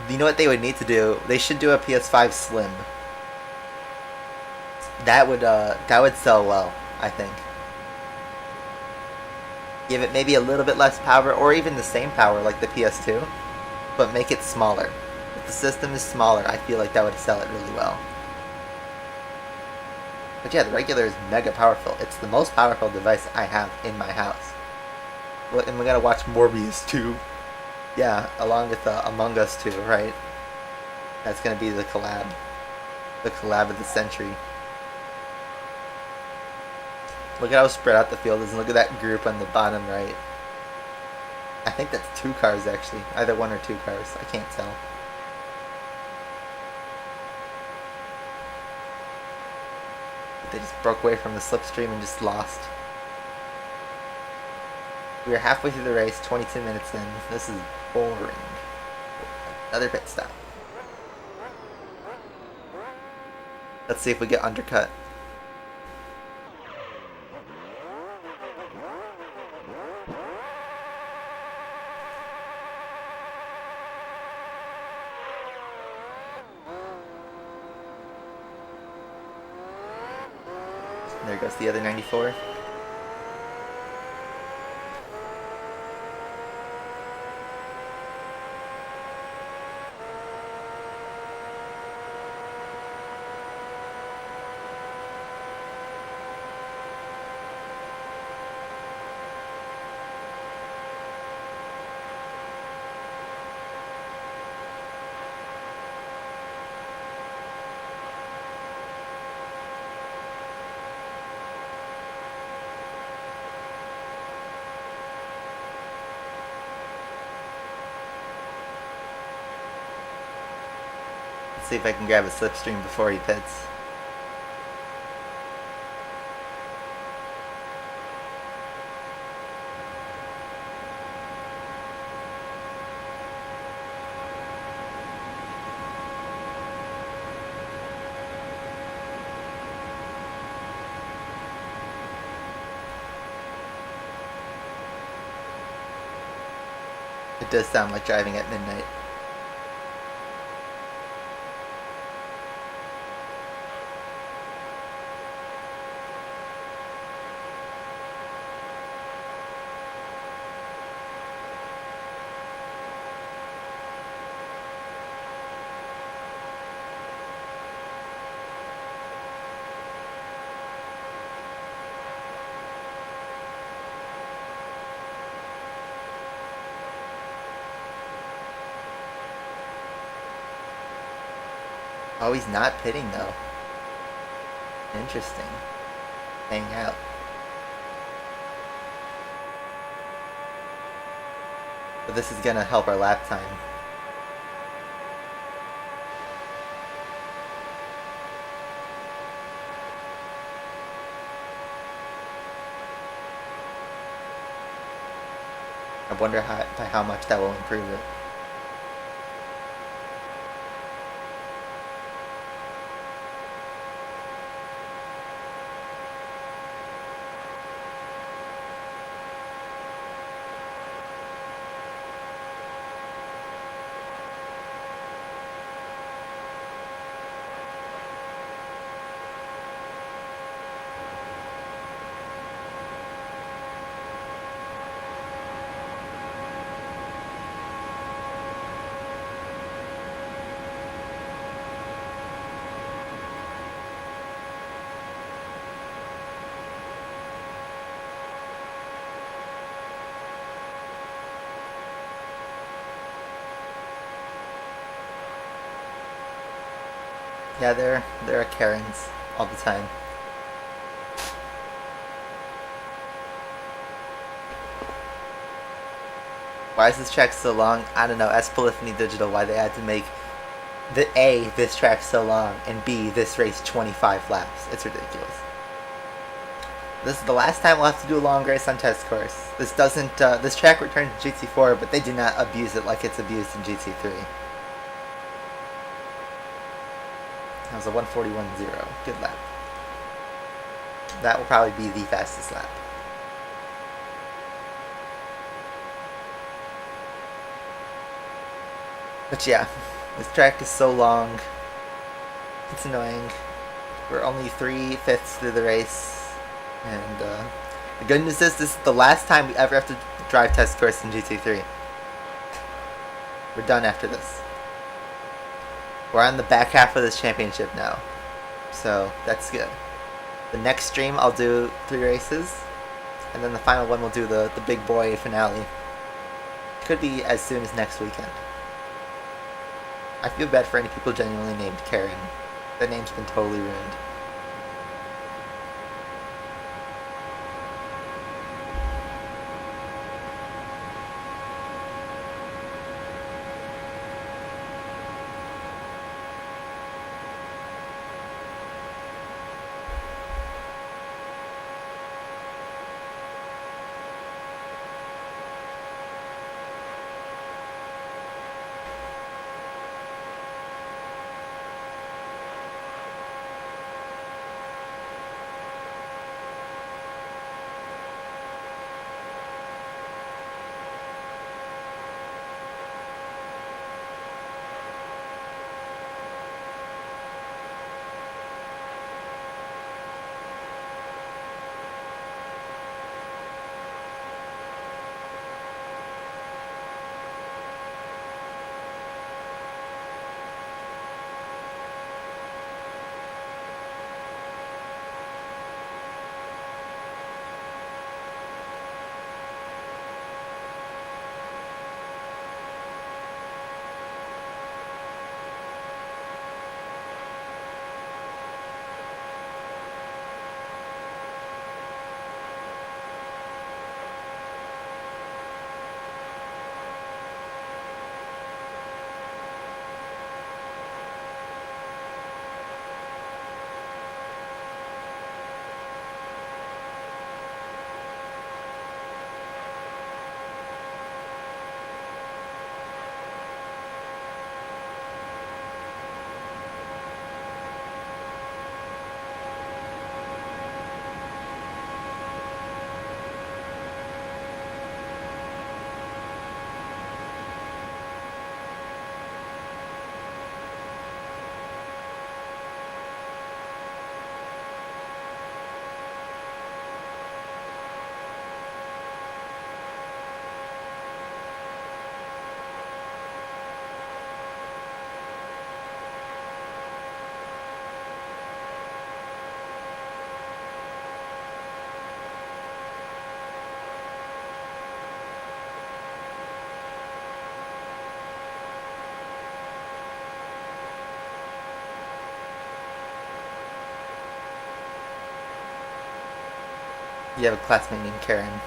You know what they would need to do? They should do a PS5 Slim. That would sell well, I think. Give it maybe a little bit less power, or even the same power like the PS2, but make it smaller. If the system is smaller, I feel like that would sell it really well. But yeah, the regular is mega powerful. It's the most powerful device I have in my house. And we're gonna watch Morbius 2. Yeah, along with Among Us 2, right? That's gonna be the collab. The collab of the century. Look at how spread out the field is, and look at that group on the bottom right. I think that's 2 cars actually. Either 1 or 2 cars. I can't tell. They just broke away from the slipstream and just lost. We are halfway through the race, 22 minutes in. This is boring. Another pit stop. Let's see if we get undercut. There goes the other 94. See if I can grab a slipstream before he pits. It does sound like driving at midnight. Oh, he's not pitting though. Interesting. Hang out. But this is gonna help our lap time. I wonder by how much that will improve it. Yeah, there are Karens all the time. Why is this track so long? I don't know. Ask Polyphony Digital why they had to make this track so long, and B, this race 25 laps. It's ridiculous. This is the last time we'll have to do a long race on test course. This doesn't, this track returned to GT4, but they do not abuse it like it's abused in GT3. That was a 141.0. Good lap. That will probably be the fastest lap. But yeah, this track is so long. It's annoying. We're only 3/5 through the race. And the good news is this is the last time we ever have to drive test course in GT3. We're done after this. We're on the back half of this championship now. So that's good. The next stream I'll do 3 races. And then the final one we'll do the big boy finale. Could be as soon as next weekend. I feel bad for any people genuinely named Karen. Their name's been totally ruined. You have a classmate named Karen.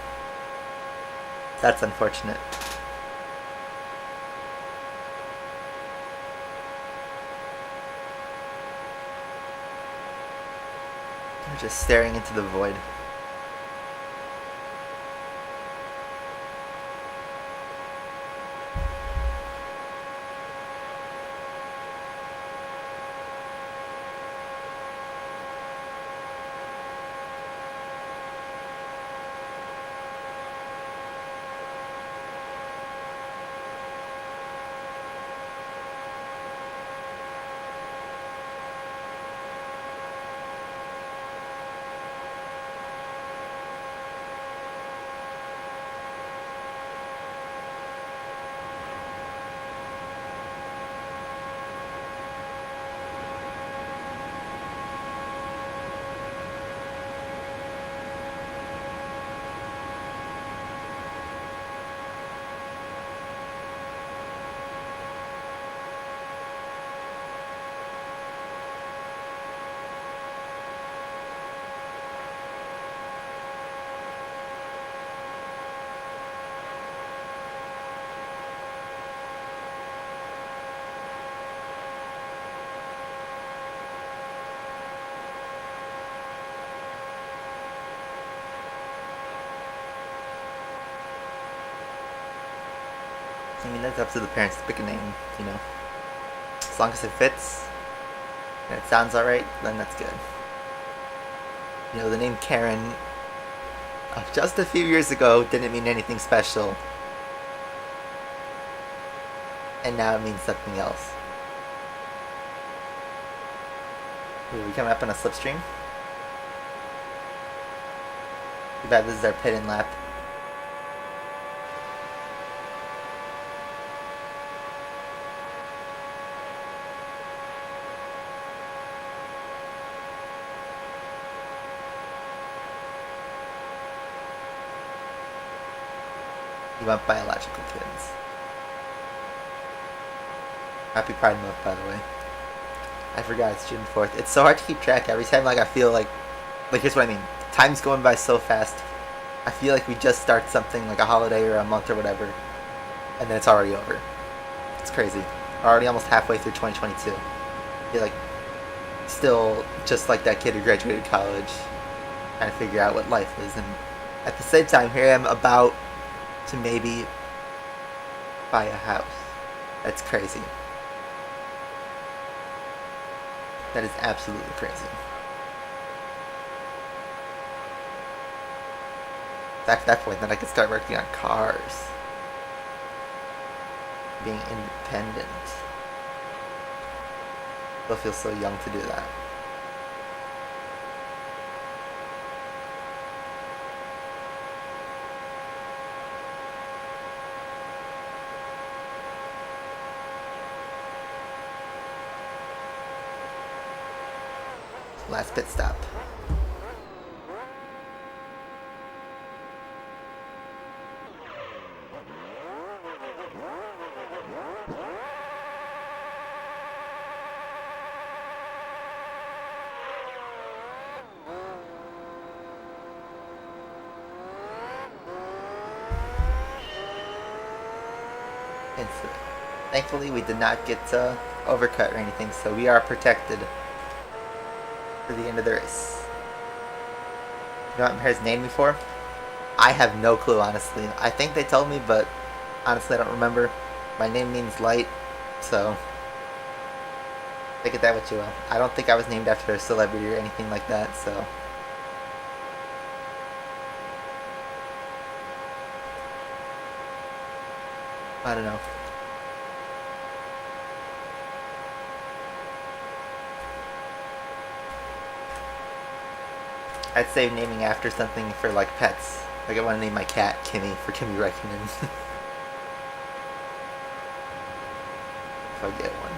That's unfortunate. We're just staring into the void. I mean, that's up to the parents to pick a name, you know. As long as it fits and it sounds alright, then that's good. You know, the name Karen just a few years ago didn't mean anything special. And now it means something else. Are we coming up on a slipstream? Too bad this is our pit and lap. You want biological kids. Happy Pride Month, by the way. I forgot it's June 4th. It's so hard to keep track. Every time, like, I feel like here's what I mean. Time's going by so fast. I feel like we just start something, like a holiday or a month or whatever, and then it's already over. It's crazy. We're already almost halfway through 2022. I feel like still just like that kid who graduated college, trying to figure out what life is. And at the same time, here I am about to maybe buy a house. That's crazy. That is absolutely crazy. At that point, then I could start working on cars. Being independent. Still feel so young to do that. Last pit stop. And so, thankfully we did not get overcut or anything, so we are protected for the end of the race. You know what Mare's named me for? I have no clue, honestly. I think they told me, but honestly I don't remember. My name means light, so take it that what you will. I don't think I was named after a celebrity or anything like that, so I don't know. I'd say naming after something for like pets. Like I want to name my cat Kimmy for Kimmy Räikkönen. If I get one.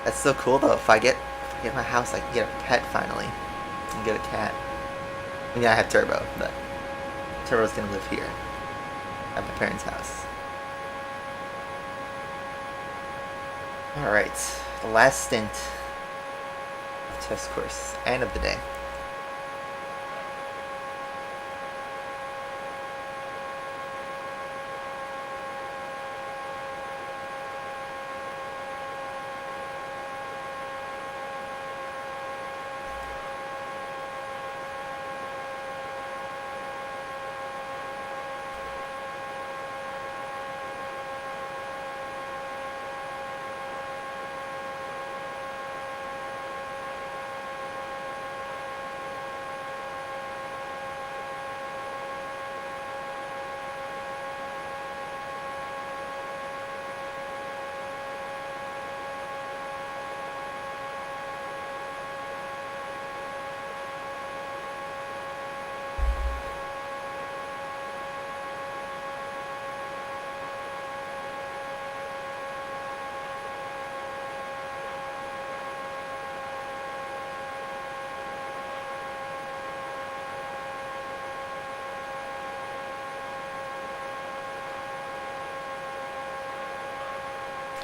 That's so cool though. If I get my house, I can get a pet finally. I can get a cat. I mean, I have Turbo, but Turbo's gonna live here at my parents' house. Alright, the last stint of test course and of the day.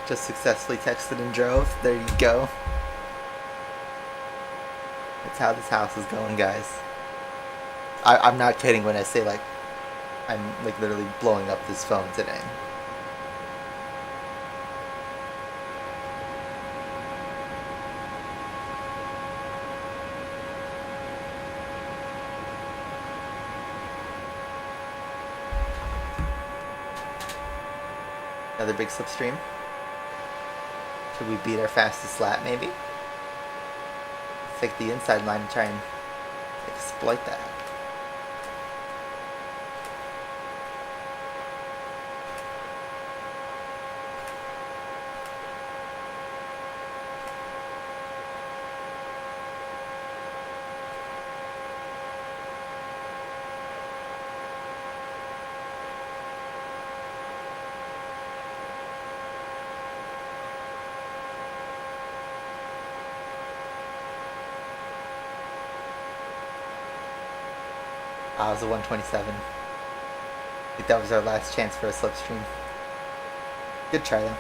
Just successfully texted and drove. There you go. That's how this house is going, guys. I'm not kidding when I say, like, I'm, like, literally blowing up this phone today. Another big slipstream. Could we beat our fastest lap, maybe? Let's take the inside line and try and exploit that. It was a 127. I think that was our last chance for a slipstream. Good try though.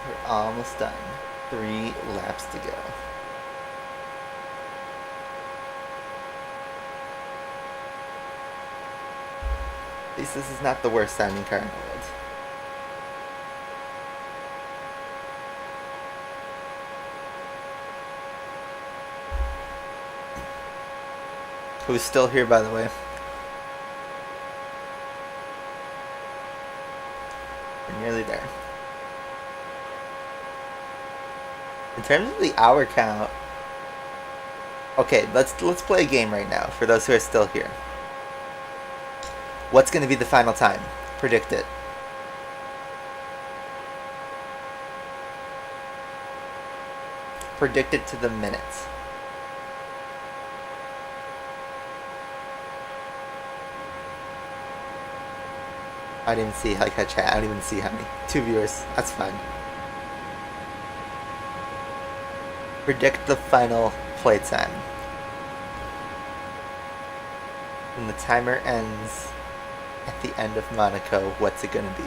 We're almost done. 3 laps to go. At least this is not the worst sounding car in the world. Who's still here, by the way? We're nearly there. In terms of the hour count, okay, let's play a game right now for those who are still here. What's going to be the final time? Predict it. Predict it to the minutes. I didn't even see like that chat. I don't even see how many. 2 viewers. That's fine. Predict the final playtime. When the timer ends at the end of Monaco, what's it gonna be?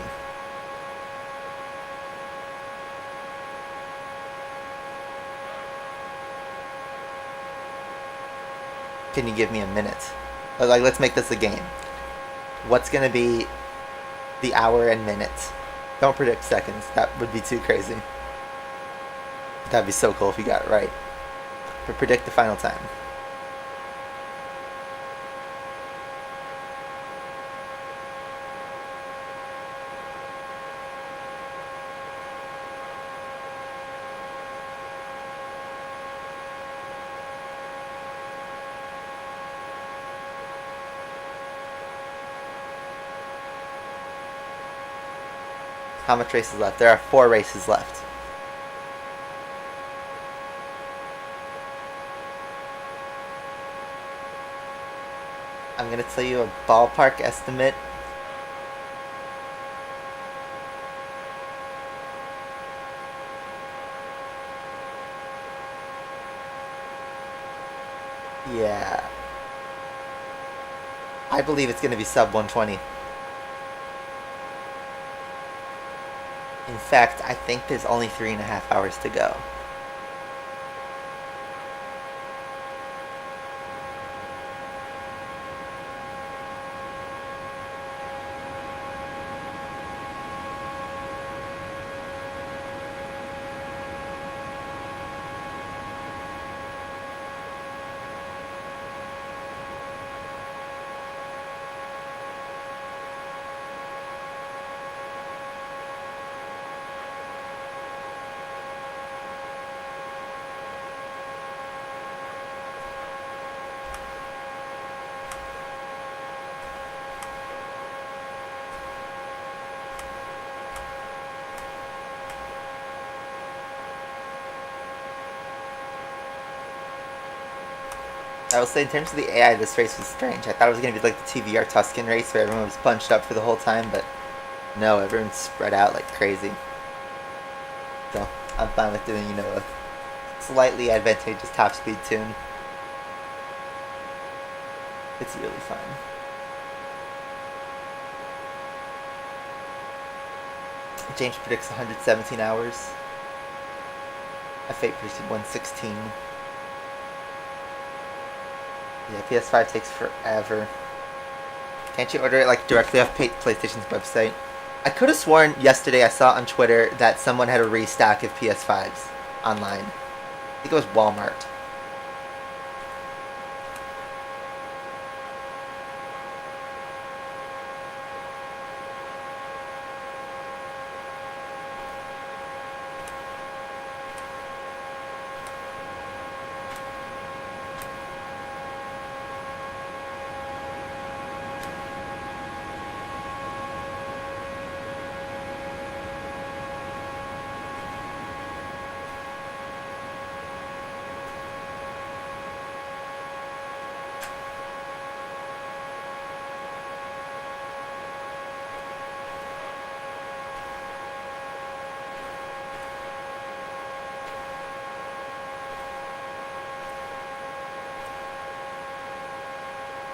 Can you give me a minute? Like, let's make this a game. What's gonna be the hour and minutes? Don't predict seconds. That would be too crazy. That'd be so cool if you got it right. But predict the final time. How much races left? There are 4 races left. I'm gonna tell you a ballpark estimate. Yeah. I believe it's gonna be sub 120. In fact, I think there's only 3.5 hours to go. I will say in terms of the AI, this race was strange. I thought it was going to be like the TVR Tuscan race where everyone was bunched up for the whole time, but no, everyone's spread out like crazy. So I'm fine with doing, a slightly advantageous top speed tune. It's really fun. James predicts 117 hours. F8 predicted 116. Yeah, PS5 takes forever. Can't you order it like directly off PlayStation's website? I could have sworn yesterday I saw on Twitter that someone had a restock of PS5s online. I think it was Walmart.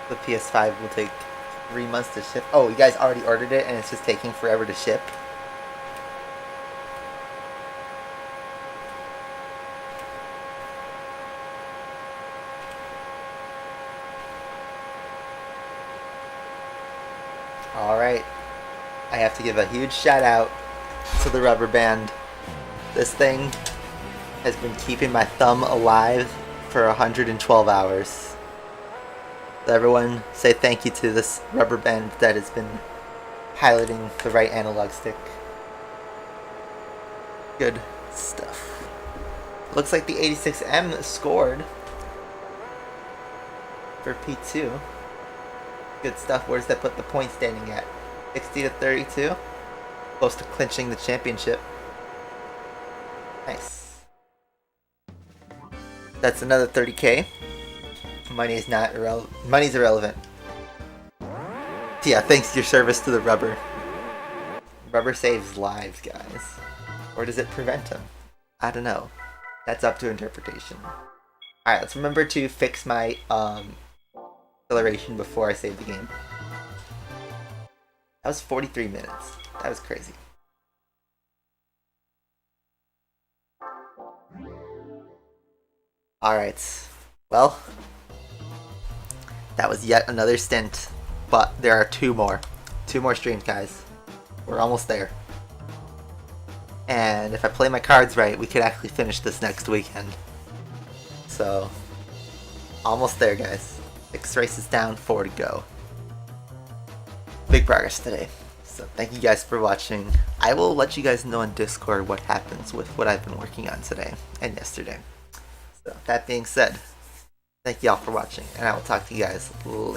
The PS5 will take 3 months to ship. Oh, you guys already ordered it and it's just taking forever to ship? Alright. I have to give a huge shout out to the rubber band. This thing has been keeping my thumb alive for 112 hours. So everyone say thank you to this rubber band that has been piloting the right analog stick. Good stuff. Looks like the 86M scored for P2. Good stuff. Where does that put the point standing at? 60 to 32. Close to clinching the championship. Nice. That's another 30k. Money's irrelevant. Yeah, thanks to your service to the rubber. Rubber saves lives, guys. Or does it prevent them? I don't know. That's up to interpretation. Alright, let's remember to fix my acceleration before I save the game. That was 43 minutes. That was crazy. Alright. Well, that was yet another stint. But there are two more. Two more streams, guys. We're almost there. And if I play my cards right, we could actually finish this next weekend. So, almost there, guys. 6 races down, 4 to go. Big progress today. So thank you guys for watching. I will let you guys know on Discord what happens with what I've been working on today and yesterday. So that being said, thank you all for watching, and I will talk to you guys later.